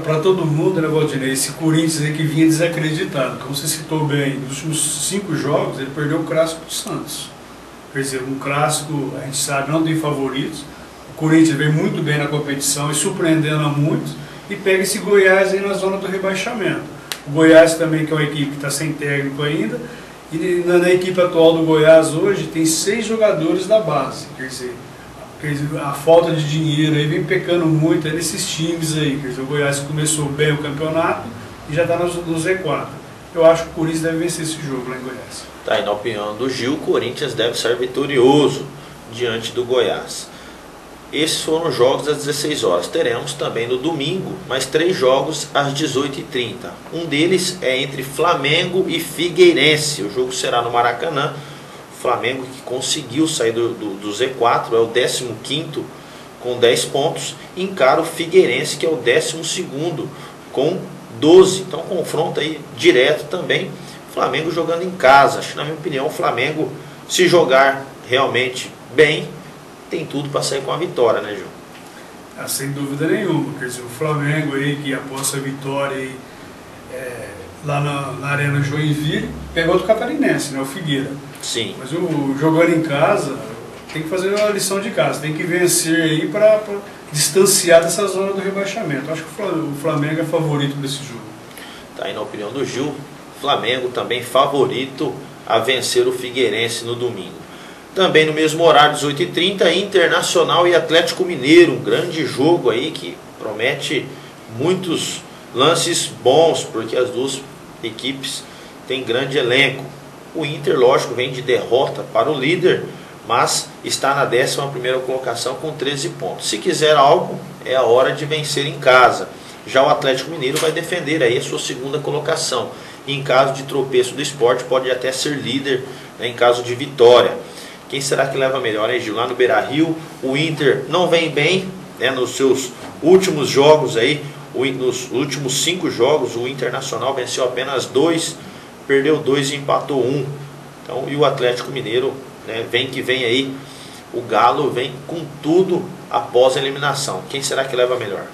Para todo mundo, né, Valdinei, esse Corinthians aí que vinha desacreditado, como você citou bem, nos últimos 5 jogos ele perdeu o clássico do Santos. Quer dizer, um clássico, a gente sabe, não tem favoritos. O Corinthians vem muito bem na competição e surpreendendo a muitos e pega esse Goiás aí na zona do rebaixamento. O Goiás também, que é uma equipe que está sem técnico ainda, e na equipe atual do Goiás hoje tem 6 jogadores da base. Quer dizer, a falta de dinheiro aí vem pecando muito nesses times aí. Quer dizer, o Goiás começou bem o campeonato e já está no Z4. Eu acho que o Corinthians deve vencer esse jogo lá em Goiás. Tá aí, na opinião do Gil, o Corinthians deve ser vitorioso diante do Goiás. Esses foram os jogos às 16 horas. Teremos também no domingo mais 3 jogos às 18h30. Um deles é entre Flamengo e Figueirense. O jogo será no Maracanã. O Flamengo, que conseguiu sair do Z4, é o 15º com 10 pontos. Encara o Figueirense, que é o 12º com 12. Então confronto aí direto também. Flamengo jogando em casa. Acho que, na minha opinião, o Flamengo, se jogar realmente bem, tem tudo para sair com a vitória, né, Gil? Sem dúvida nenhuma. Quer dizer, o Flamengo aí, que após a vitória aí, lá na Arena Joinville, pegou do Catarinense, né, o Figueira. Sim. Mas jogando em casa, tem que fazer uma lição de casa, tem que vencer aí para distanciar dessa zona do rebaixamento. Acho que o Flamengo é favorito desse jogo. Tá aí na opinião do Gil, Flamengo também favorito a vencer o Figueirense no domingo. Também no mesmo horário, 18h30, Internacional e Atlético Mineiro, um grande jogo aí que promete muitos lances bons, porque as duas equipes têm grande elenco. O Inter, lógico, vem de derrota para o líder, mas está na 11ª colocação com 13 pontos. Se quiser algo, é a hora de vencer em casa. Já o Atlético Mineiro vai defender aí a sua 2ª colocação. E em caso de tropeço do Sport, pode até ser líder, né, em caso de vitória. Quem será que leva melhor, hein, Gil? Lá no Beira-Rio, o Inter não vem bem, né, nos seus últimos jogos aí. Nos últimos 5 jogos, o Internacional venceu apenas 2, perdeu 2 e empatou 1. Então, e o Atlético Mineiro, né, vem aí, o Galo vem com tudo após a eliminação. Quem será que leva melhor?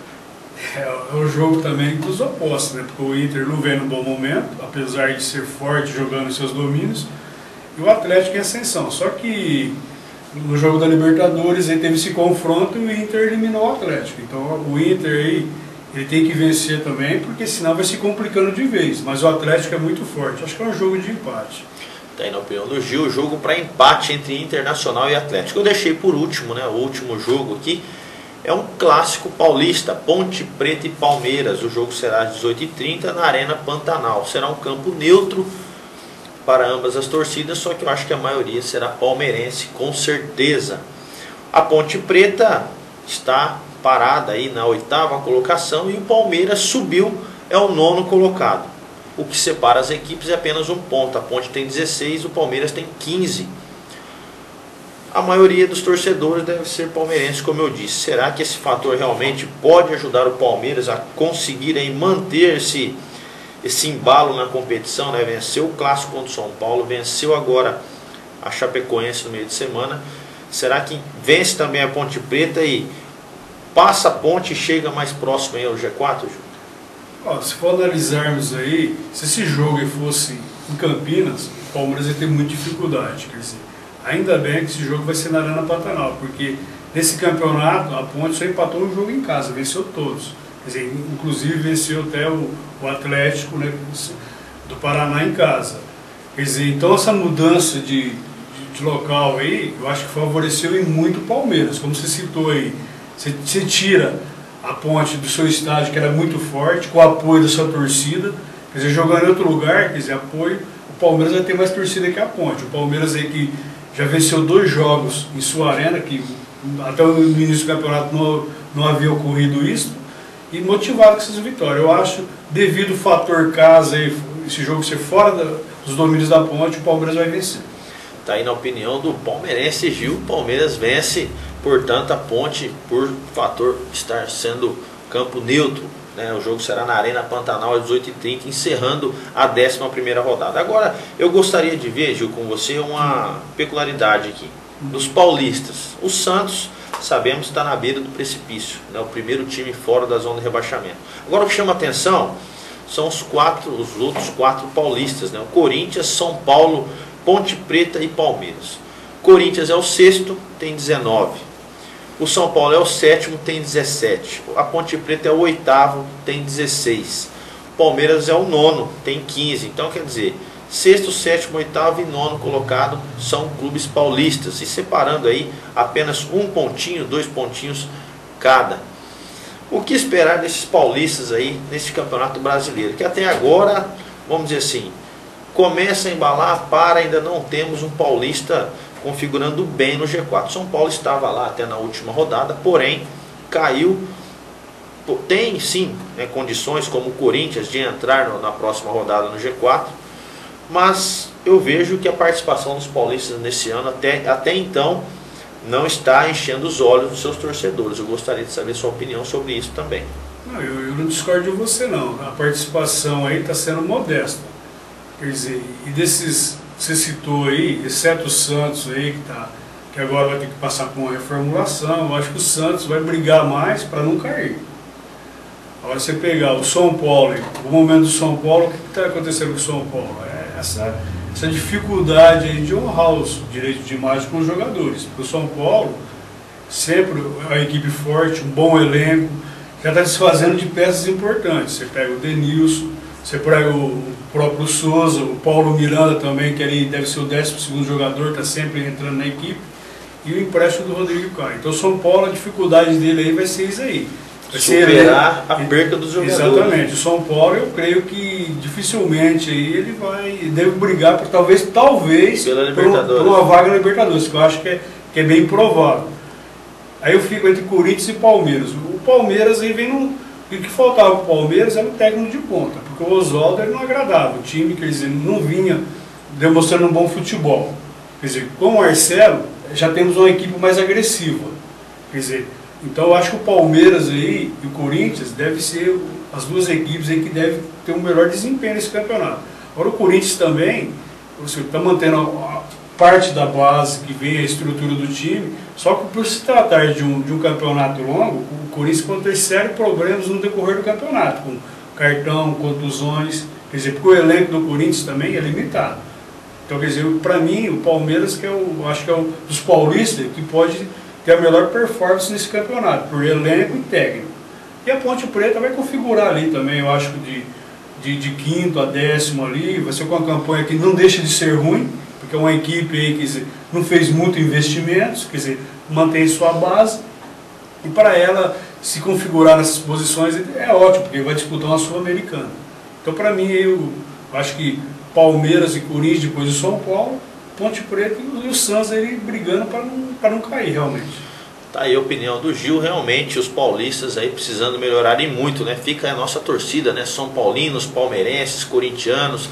É um jogo também dos opostos, né? Porque o Inter não vem no bom momento, apesar de ser forte jogando seus domínios, e o Atlético em ascensão. Só que no jogo da Libertadores ele teve esse confronto e o Inter eliminou o Atlético. Então o Inter aí, ele tem que vencer também, porque senão vai se complicando de vez. Mas o Atlético é muito forte. Acho que é um jogo de empate. Tem na opinião do Gil, jogo para empate entre Internacional e Atlético. Eu deixei por último, né, o último jogo aqui. É um clássico paulista, Ponte Preta e Palmeiras. O jogo será às 18h30 na Arena Pantanal. Será um campo neutro para ambas as torcidas, só que eu acho que a maioria será palmeirense, com certeza. A Ponte Preta está parada aí na 8ª colocação e o Palmeiras subiu, é o 9º colocado. O que separa as equipes é apenas um ponto. A Ponte tem 16, o Palmeiras tem 15. A maioria dos torcedores deve ser palmeirense, como eu disse. Será que esse fator realmente pode ajudar o Palmeiras a conseguir aí manter esse embalo na competição, né? Venceu o clássico contra o São Paulo, venceu agora a Chapecoense no meio de semana. Será que vence também a Ponte Preta e passa a Ponte e chega mais próximo aí ao G4, Ju? Se for analisarmos aí, se esse jogo fosse em Campinas, o Palmeiras ia ter muita dificuldade. Quer dizer, ainda bem que esse jogo vai ser na Arena Pantanal, porque nesse campeonato a Ponte só empatou um jogo em casa, venceu todos. Quer dizer, inclusive venceu até o Atlético, né, do Paraná em casa. Quer dizer, então essa mudança de local aí, eu acho que favoreceu em muito o Palmeiras. Como você citou aí, você tira a Ponte do seu estádio, que era muito forte, com o apoio da sua torcida, quer dizer, jogando em outro lugar, quer dizer, apoio, o Palmeiras vai ter mais torcida que a Ponte. O Palmeiras aí que já venceu 2 jogos em sua arena, que até o início do campeonato não havia ocorrido isso, e motivado com essas vitórias. Eu acho, devido ao fator casa, aí, esse jogo ser fora dos domínios da Ponte, o Palmeiras vai vencer. Está aí na opinião do palmeirense Gil, o Palmeiras vence, portanto, a Ponte, por fator estar sendo campo neutro, né? O jogo será na Arena Pantanal às 18h30, encerrando a 11ª rodada. Agora, eu gostaria de ver, Gil, com você uma peculiaridade aqui. Dos paulistas, o Santos, sabemos, está na beira do precipício, né? O primeiro time fora da zona de rebaixamento. Agora, o que chama atenção são os outros 4 paulistas, né? O Corinthians, São Paulo, Ponte Preta e Palmeiras. Corinthians é o 6º, tem 19. O São Paulo é o 7º, tem 17. A Ponte Preta é o 8º, tem 16. O Palmeiras é o 9º, tem 15. Então, quer dizer, 6º, 7º, 8º e 9º colocado são clubes paulistas. E separando aí apenas um pontinho, 2 pontinhos cada. O que esperar desses paulistas aí nesse campeonato brasileiro? Que até agora, vamos dizer assim, começa a embalar, ainda não temos um paulista configurando bem no G4. São Paulo estava lá até na última rodada, porém caiu. Tem sim, né, condições como o Corinthians de entrar na próxima rodada no G4, mas eu vejo que a participação dos paulistas nesse ano até então não está enchendo os olhos dos seus torcedores. Eu gostaria de saber sua opinião sobre isso também. Não, eu não discordo de você não. A participação aí está sendo modesta. Quer dizer, e desses você citou aí, exceto o Santos aí, que agora vai ter que passar por uma reformulação, eu acho que o Santos vai brigar mais para não cair. Agora você pegar o São Paulo, o momento do São Paulo, o que está acontecendo com o São Paulo? Essa essa dificuldade aí de honrar os direitos de imagem com os jogadores. Porque o São Paulo sempre é uma equipe forte, um bom elenco, já está desfazendo de peças importantes. Você pega o Denilson, você pega o próprio Souza, o Paulo Miranda também, que ali deve ser o 12º jogador, está sempre entrando na equipe, e o empréstimo do Rodrigo Caio. Então o São Paulo, a dificuldade dele aí vai ser isso aí. Vai superar a perca dos jogadores. Exatamente. O São Paulo, eu creio que dificilmente aí ele deve brigar por talvez por uma vaga na Libertadores, que eu acho que é bem provável. Aí eu fico entre Corinthians e Palmeiras. O Palmeiras aí vem no... O que faltava para o Palmeiras era um técnico de ponta, porque o Oswaldo não agradava. O time, quer dizer, não vinha demonstrando um bom futebol. Quer dizer, com o Marcelo, já temos uma equipe mais agressiva. Quer dizer, então eu acho que o Palmeiras aí e o Corinthians devem ser as duas equipes aí que devem ter um melhor desempenho nesse campeonato. Agora o Corinthians também, você está mantendo a parte da base que vem a estrutura do time, só que por se tratar de um campeonato longo, o Corinthians pode ter sérios problemas no decorrer do campeonato, com cartão, contusões, quer dizer, porque o elenco do Corinthians também é limitado. Então, quer dizer, para mim, o Palmeiras, que eu acho que é um dos paulistas, que pode ter a melhor performance nesse campeonato, por elenco e técnico. E a Ponte Preta vai configurar ali também, eu acho que de quinto a 10º ali, vai ser com uma campanha que não deixa de ser ruim, porque é uma equipe aí que não fez muito investimentos, quer dizer, mantém sua base, e para ela se configurar nessas posições é ótimo, porque vai disputar uma Sul-Americana. Então, para mim, eu acho que Palmeiras e Corinthians, depois o São Paulo, Ponte Preta e o Santos aí brigando para não cair realmente. Tá aí a opinião do Gil. Realmente os paulistas aí precisando melhorarem muito, né? Fica a nossa torcida, né? São paulinos, palmeirenses, corintianos,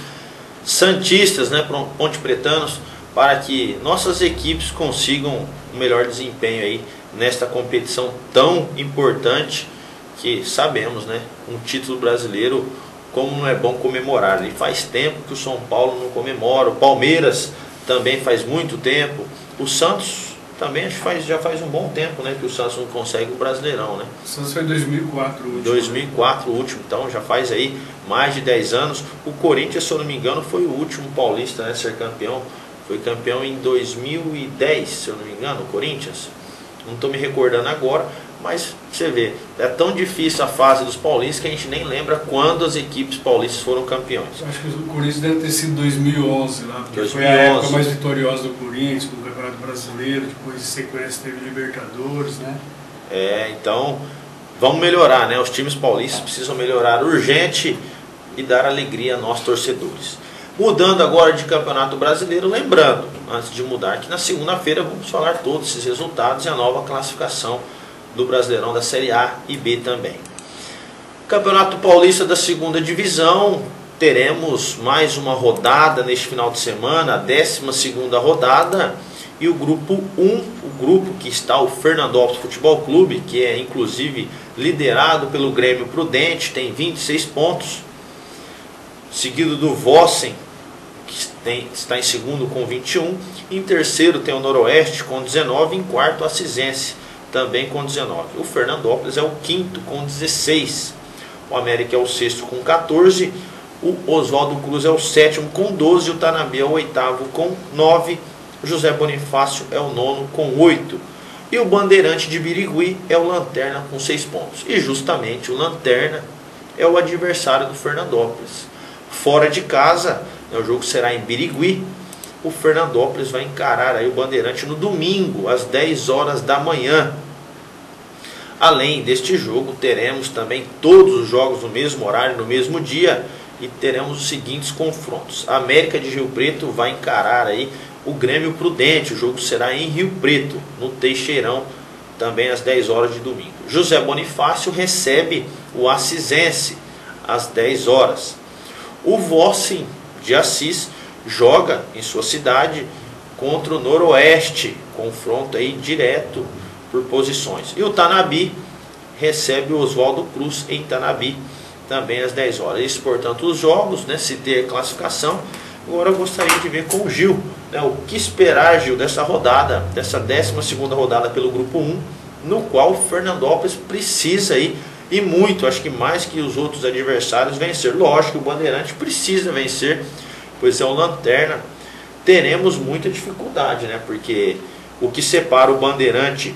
santistas, né? Ponte Pretanos, para que nossas equipes consigam um melhor desempenho aí nesta competição tão importante que sabemos, né? Um título brasileiro, como não é bom comemorar. E faz tempo que o São Paulo não comemora, o Palmeiras também faz muito tempo, o Santos também acho que já faz um bom tempo, né, que o Santos não consegue o Brasileirão, né? O Santos foi em 2004 o último. 2004 o último, então já faz aí mais de 10 anos. O Corinthians, se eu não me engano, foi o último paulista, né, a ser campeão. Foi campeão em 2010, se eu não me engano, o Corinthians. Não estou me recordando agora, mas você vê, é tão difícil a fase dos paulistas que a gente nem lembra quando as equipes paulistas foram campeões. Acho que o Corinthians deve ter sido 2011 lá, porque 2011. Foi a época mais vitoriosa do Corinthians, com o Campeonato Brasileiro, depois de sequência teve Libertadores, né? Então vamos melhorar, né? Os times paulistas precisam melhorar urgente e dar alegria a nós torcedores. Mudando agora de Campeonato Brasileiro, lembrando, antes de mudar, que na segunda-feira vamos falar todos esses resultados e a nova classificação do Brasileirão da Série A e B também. Campeonato Paulista da segunda divisão, teremos mais uma rodada neste final de semana, a 12ª rodada, e o grupo 1, o grupo que está o Fernandópolis Futebol Clube, que é inclusive liderado pelo Grêmio Prudente, tem 26 pontos, seguido do Vossen, que está em segundo com 21, em terceiro tem o Noroeste com 19, em quarto a Cisense, também com 19. O Fernandópolis é o quinto com 16. O América é o sexto com 14. O Oswaldo Cruz é o sétimo com 12. O Tanabe é o oitavo com 9. O José Bonifácio é o nono com 8. E o Bandeirante de Birigui é o Lanterna com 6 pontos. E justamente o Lanterna é o adversário do Fernandópolis. Fora de casa, o jogo será em Birigui. O Fernandópolis vai encarar aí o Bandeirante no domingo, às 10 horas da manhã. Além deste jogo, teremos também todos os jogos no mesmo horário, no mesmo dia, e teremos os seguintes confrontos. A América de Rio Preto vai encarar aí o Grêmio Prudente. O jogo será em Rio Preto, no Teixeirão, também às 10 horas de domingo. José Bonifácio recebe o Acisense às 10 horas. O Vossen de Assis joga em sua cidade contra o Noroeste, confronto aí direto por posições. E o Tanabe recebe o Oswaldo Cruz em Tanabe, também às 10 horas. Isso, portanto, os jogos, né, se ter classificação. Agora eu gostaria de ver com o Gil, né, o que esperar, Gil, dessa rodada, dessa 12ª rodada pelo grupo 1, no qual o Fernandópolis precisa aí, e muito, acho que mais que os outros adversários, vencer. Lógico que o Bandeirante precisa vencer, pois é o Lanterna, teremos muita dificuldade, né? Porque o que separa o Bandeirante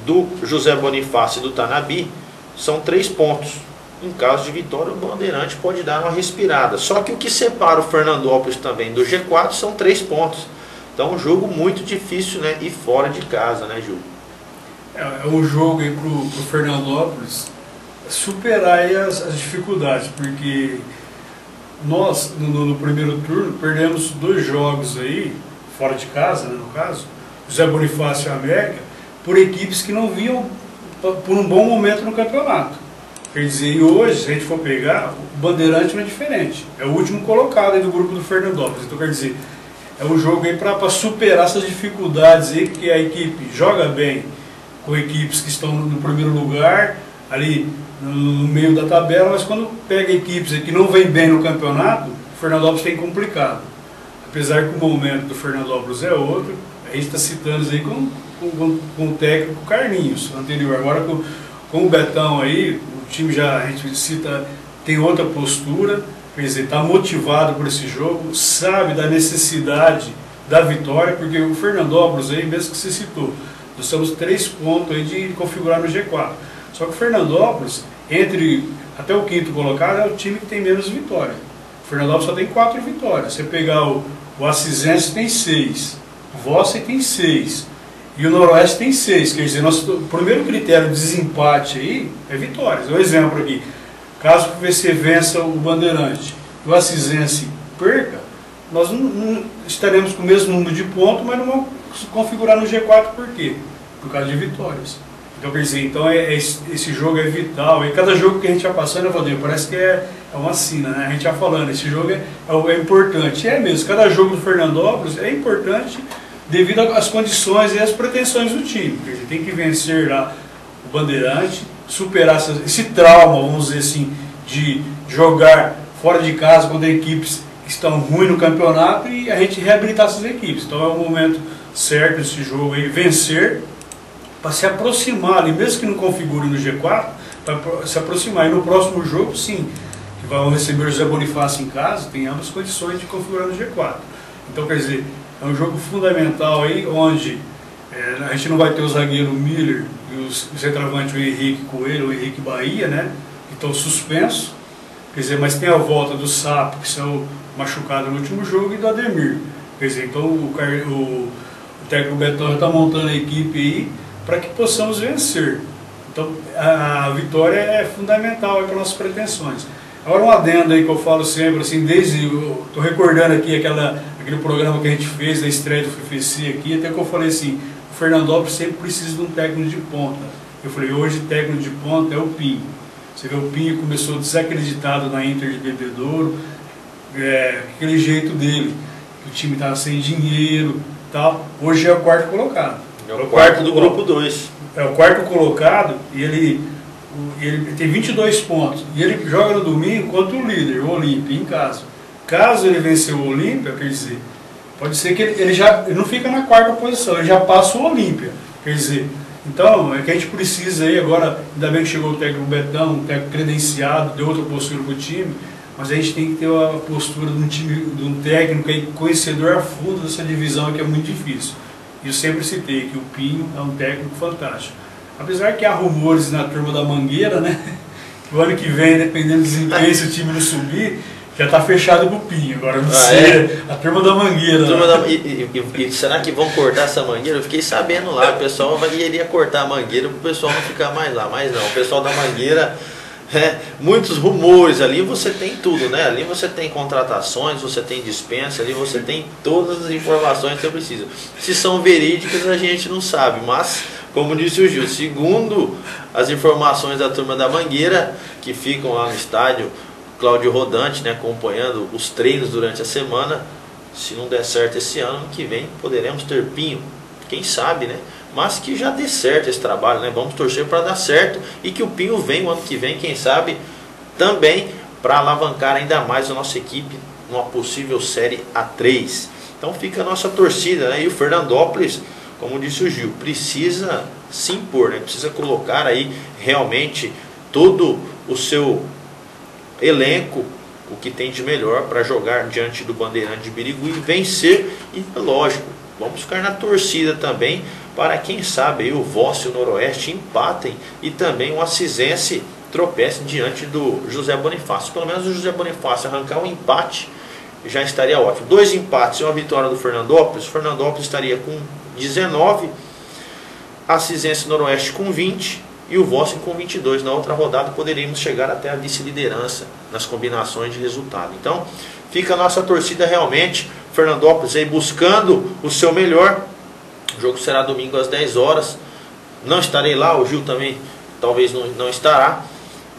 do José Bonifácio e do Tanabi são 3 pontos. Em caso de vitória, o Bandeirante pode dar uma respirada. Só que o que separa o Fernandópolis também do G4 são 3 pontos. Então, um jogo muito difícil, né? E fora de casa, né, Gil? É um jogo aí pro Fernandópolis superar aí as dificuldades, porque nós, no primeiro turno, perdemos 2 jogos aí, fora de casa, né, no caso, José Bonifácio e América, por equipes que não vinham por um bom momento no campeonato. Quer dizer, e hoje, se a gente for pegar, o Bandeirante não é diferente. É o último colocado aí do grupo do Fernandópolis. Então, quer dizer, é um jogo aí para superar essas dificuldades aí, que a equipe joga bem com equipes que estão no primeiro lugar, ali no meio da tabela, mas quando pega equipes que não vêm bem no campeonato, o Fernandópolis tem complicado. Apesar que o momento do Fernandópolis é outro, a gente está citando isso aí com o técnico Carlinhos, anterior. Agora com o Betão aí, o time já, a gente cita, tem outra postura, quer dizer, está motivado por esse jogo, sabe da necessidade da vitória, porque o Fernandópolis aí, mesmo que você citou, nós temos 3 pontos aí de configurar no G4. Só que o Fernandópolis, até o 5º colocado, é o time que tem menos vitória. O Fernandópolis só tem 4 vitórias. Você pegar o Assisense tem 6, o Vossen tem 6 e o Noroeste tem 6. Quer dizer, o primeiro critério de desempate aí é vitórias. Um exemplo aqui, caso você vença o Bandeirante e o Assisense perca, nós não estaremos com o mesmo número de pontos, mas não vamos configurar no G4. Por quê? Por causa de vitórias. Então, quer dizer, esse jogo é vital. E cada jogo que a gente vai passando, Valdir, parece que é uma sina, né? A gente vai falando, esse jogo é importante. É mesmo, cada jogo do Fernandópolis é importante devido às condições e às pretensões do time. Quer dizer, tem que vencer lá o Bandeirante, superar esse trauma, vamos dizer assim, de jogar fora de casa quando equipes estão ruins no campeonato, e a gente reabilitar essas equipes. Então é o momento certo desse jogo aí, vencer, para se aproximar ali, mesmo que não configure no G4, para se aproximar. E no próximo jogo, sim, que vão receber o José Bonifácio em casa, tem ambas condições de configurar no G4. Então, quer dizer, é um jogo fundamental aí, onde a gente não vai ter o zagueiro Miller e o centroavante, o Henrique Coelho, o Henrique Bahia, né, que estão suspensos. Quer dizer, mas tem a volta do Sapo, que saiu machucado no último jogo, e do Ademir. Quer dizer, então o técnico Betão já está montando a equipe aí para que possamos vencer. Então a vitória é fundamental para nossas pretensões. Agora um adendo aí que eu falo sempre, assim, estou recordando aqui aquele programa que a gente fez da estreia do FFC aqui, até que eu falei assim, o Fernandópolis sempre precisa de um técnico de ponta. Eu falei, hoje o técnico de ponta é o Pinho. Você vê, o Pinho começou desacreditado na Inter de Bebedouro, aquele jeito dele, que o time estava sem dinheiro e tal. Hoje é o 4º colocado. É o 4º do grupo 2. É o 4º colocado, e ele tem 22 pontos. E ele joga no domingo contra o líder, o Olímpia, em casa. Caso ele vencer o Olímpia, quer dizer, pode ser que ele não fica na 4ª posição, ele já passa o Olímpia. Quer dizer, então é que a gente precisa aí agora, ainda bem que chegou o técnico Betão, um técnico credenciado, deu outra postura para o time, mas a gente tem que ter a postura de um técnico aí, conhecedor a fundo dessa divisão, que é muito difícil. Eu sempre citei que o Pinho é um técnico fantástico. Apesar que há rumores na turma da Mangueira, né? O ano que vem, dependendo do desempenho, se o time não subir, já está fechado com o Pinho. Agora não sei, a turma da Mangueira. E será que vão cortar essa mangueira? Eu fiquei sabendo lá, o pessoal iria cortar a mangueira para o pessoal não ficar mais lá. Mas não, o pessoal da Mangueira... muitos rumores, ali você tem tudo, né? Ali você tem contratações, você tem dispensa, ali você tem todas as informações que você precisa. Se são verídicas a gente não sabe, mas como disse o Gil, segundo as informações da turma da Mangueira, que ficam lá no estádio Cláudio Rodante, né, acompanhando os treinos durante a semana, se não der certo esse ano que vem poderemos ter Pinho, quem sabe, né? Mas que já dê certo esse trabalho, né? Vamos torcer para dar certo e que o Pinho venha o ano que vem, quem sabe, também para alavancar ainda mais a nossa equipe numa possível Série A3. Então fica a nossa torcida, né? E o Fernandópolis, como disse o Gil, precisa se impor, né? Precisa colocar aí realmente todo o seu elenco, o que tem de melhor para jogar diante do Bandeirante de Birigui, vencer E lógico, vamos ficar na torcida também para quem sabe aí o Voz e o Noroeste empatem e também o Assisense tropece diante do José Bonifácio. Pelo menos o José Bonifácio arrancar um empate já estaria ótimo. 2 empates e uma vitória do Fernandópolis. O Fernandópolis estaria com 19, Assisense e Noroeste com 20 e o Voz com 22. Na outra rodada poderíamos chegar até a vice-liderança nas combinações de resultado. Então fica a nossa torcida realmente. Fernandópolis aí buscando o seu melhor. O jogo será domingo às 10 horas. Não estarei lá, o Gil também talvez não estará.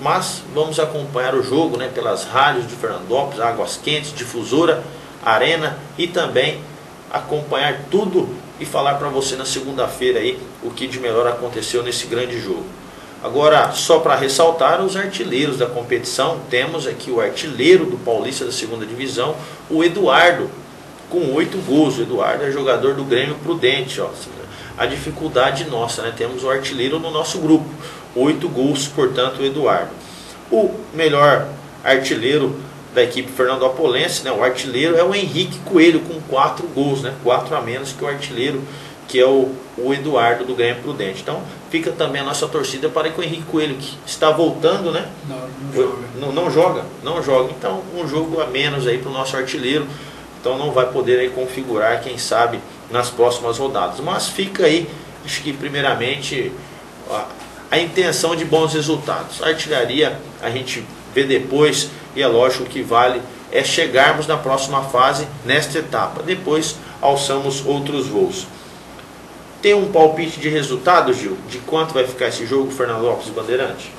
Mas vamos acompanhar o jogo, né, pelas rádios de Fernandópolis, Águas Quentes, Difusora, Arena e também acompanhar tudo e falar para você na segunda-feira aí o que de melhor aconteceu nesse grande jogo. Agora, só para ressaltar os artilheiros da competição, temos aqui o artilheiro do Paulista da segunda divisão, o Eduardo, com 8 gols. O Eduardo é jogador do Grêmio Prudente, ó. A dificuldade nossa, né? Temos o artilheiro no nosso grupo, 8 gols, portanto, o Eduardo. O melhor artilheiro da equipe fernandopolense, né? O artilheiro é o Henrique Coelho, com 4 gols, né? 4 a menos que o artilheiro, que é o Eduardo do Grêmio Prudente. Então fica também a nossa torcida para que o Henrique Coelho, que está voltando, né? Não joga. Então um jogo a menos aí para o nosso artilheiro. Então não vai poder aí configurar, quem sabe, nas próximas rodadas. Mas fica aí, acho que primeiramente, a intenção de bons resultados. A artilharia a gente vê depois, e é lógico que vale é chegarmos na próxima fase, nesta etapa. Depois alçamos outros voos. Tem um palpite de resultado, Gil? De quanto vai ficar esse jogo, Fernandópolis e Bandeirante?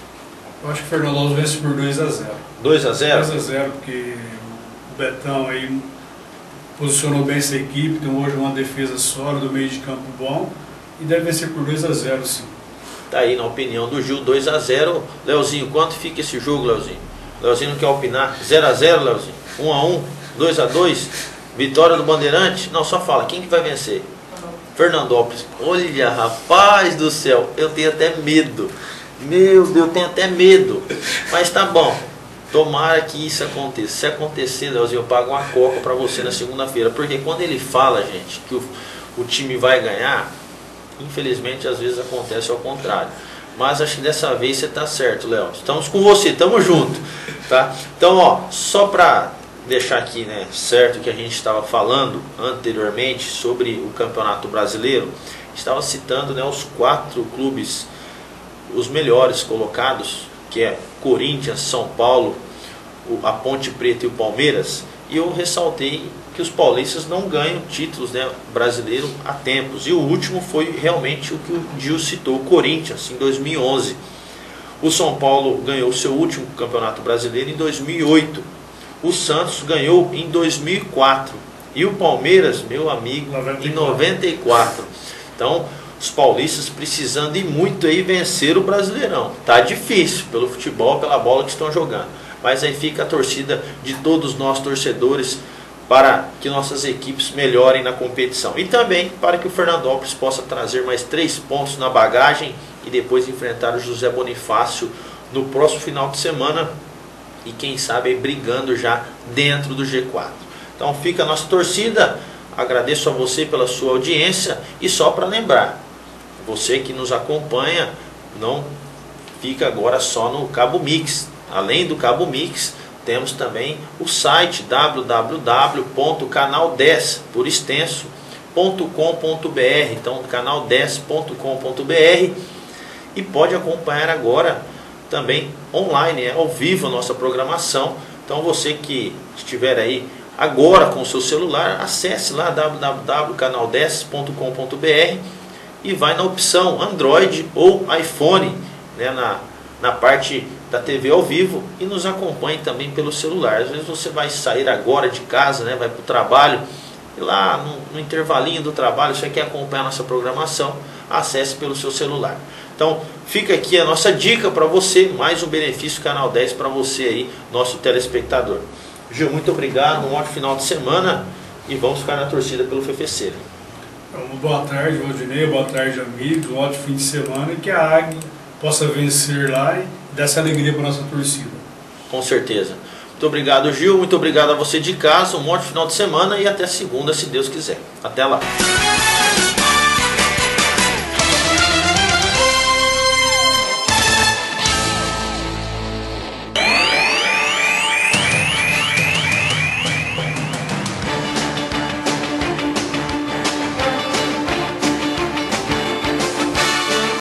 Eu acho que o Fernandópolis vence por 2-0. 2-0? 2-0, porque o Betão aí posicionou bem essa equipe, tem hoje uma defesa sólida, do meio de campo bom, e deve vencer por 2-0, sim. Tá aí na opinião do Gil, 2-0. Leozinho, quanto fica esse jogo, Leozinho? Leozinho não quer opinar. 0-0, Leozinho? 1-1? 2-2? Vitória do Bandeirante? Não, só fala, quem que vai vencer? Fernandópolis. Olha, rapaz do céu, eu tenho até medo. Meu Deus, eu tenho até medo. Mas tá bom. Tomara que isso aconteça. Se acontecer, Leozinho, eu pago uma coca para você na segunda-feira. Porque quando ele fala, gente, que o time vai ganhar, infelizmente às vezes acontece ao contrário. Mas acho que dessa vez você tá certo, Léo. Estamos com você, estamos junto, tá? Então, ó, só para deixar aqui, né, certo, que a gente estava falando anteriormente sobre o Campeonato Brasileiro, estava citando, né, os 4 clubes, os melhores colocados, que é Corinthians, São Paulo, a Ponte Preta e o Palmeiras, e eu ressaltei que os paulistas não ganham títulos, né, brasileiro há tempos, e o último foi realmente o que o Gil citou, o Corinthians, em 2011. O São Paulo ganhou o seu último campeonato brasileiro em 2008, o Santos ganhou em 2004, e o Palmeiras, meu amigo, 94. Em 94. Então, os paulistas precisando e muito aí vencer o Brasileirão. Tá difícil pelo futebol, pela bola que estão jogando. Mas aí fica a torcida de todos nós torcedores para que nossas equipes melhorem na competição. E também para que o Fernandópolis possa trazer mais 3 pontos na bagagem e depois enfrentar o José Bonifácio no próximo final de semana. E quem sabe aí brigando já dentro do G4. Então fica a nossa torcida. Agradeço a você pela sua audiência. E só para lembrar, você que nos acompanha, não fica agora só no Cabo Mix. Além do Cabo Mix, temos também o site www.canal10, por extenso.com.br. Então, canal10.com.br. E pode acompanhar agora também online, ao vivo, a nossa programação. Então, você que estiver aí agora com o seu celular, acesse lá www.canal10.com.br e vai na opção Android ou iPhone, né, na parte da TV ao vivo, e nos acompanhe também pelo celular. Às vezes você vai sair agora de casa, né, vai para o trabalho, e lá no intervalinho do trabalho você quer acompanhar a nossa programação, acesse pelo seu celular. Então fica aqui a nossa dica para você, mais um benefício Canal 10 para você aí, nosso telespectador. Gil, muito obrigado, um ótimo final de semana e vamos ficar na torcida pelo FFC. Uma boa tarde, Valdinei, boa tarde, amigos, um ótimo fim de semana e que a Águia possa vencer lá e dar essa alegria para a nossa torcida. Com certeza. Muito obrigado, Gil. Muito obrigado a você de casa. Um ótimo final de semana e até segunda, se Deus quiser. Até lá.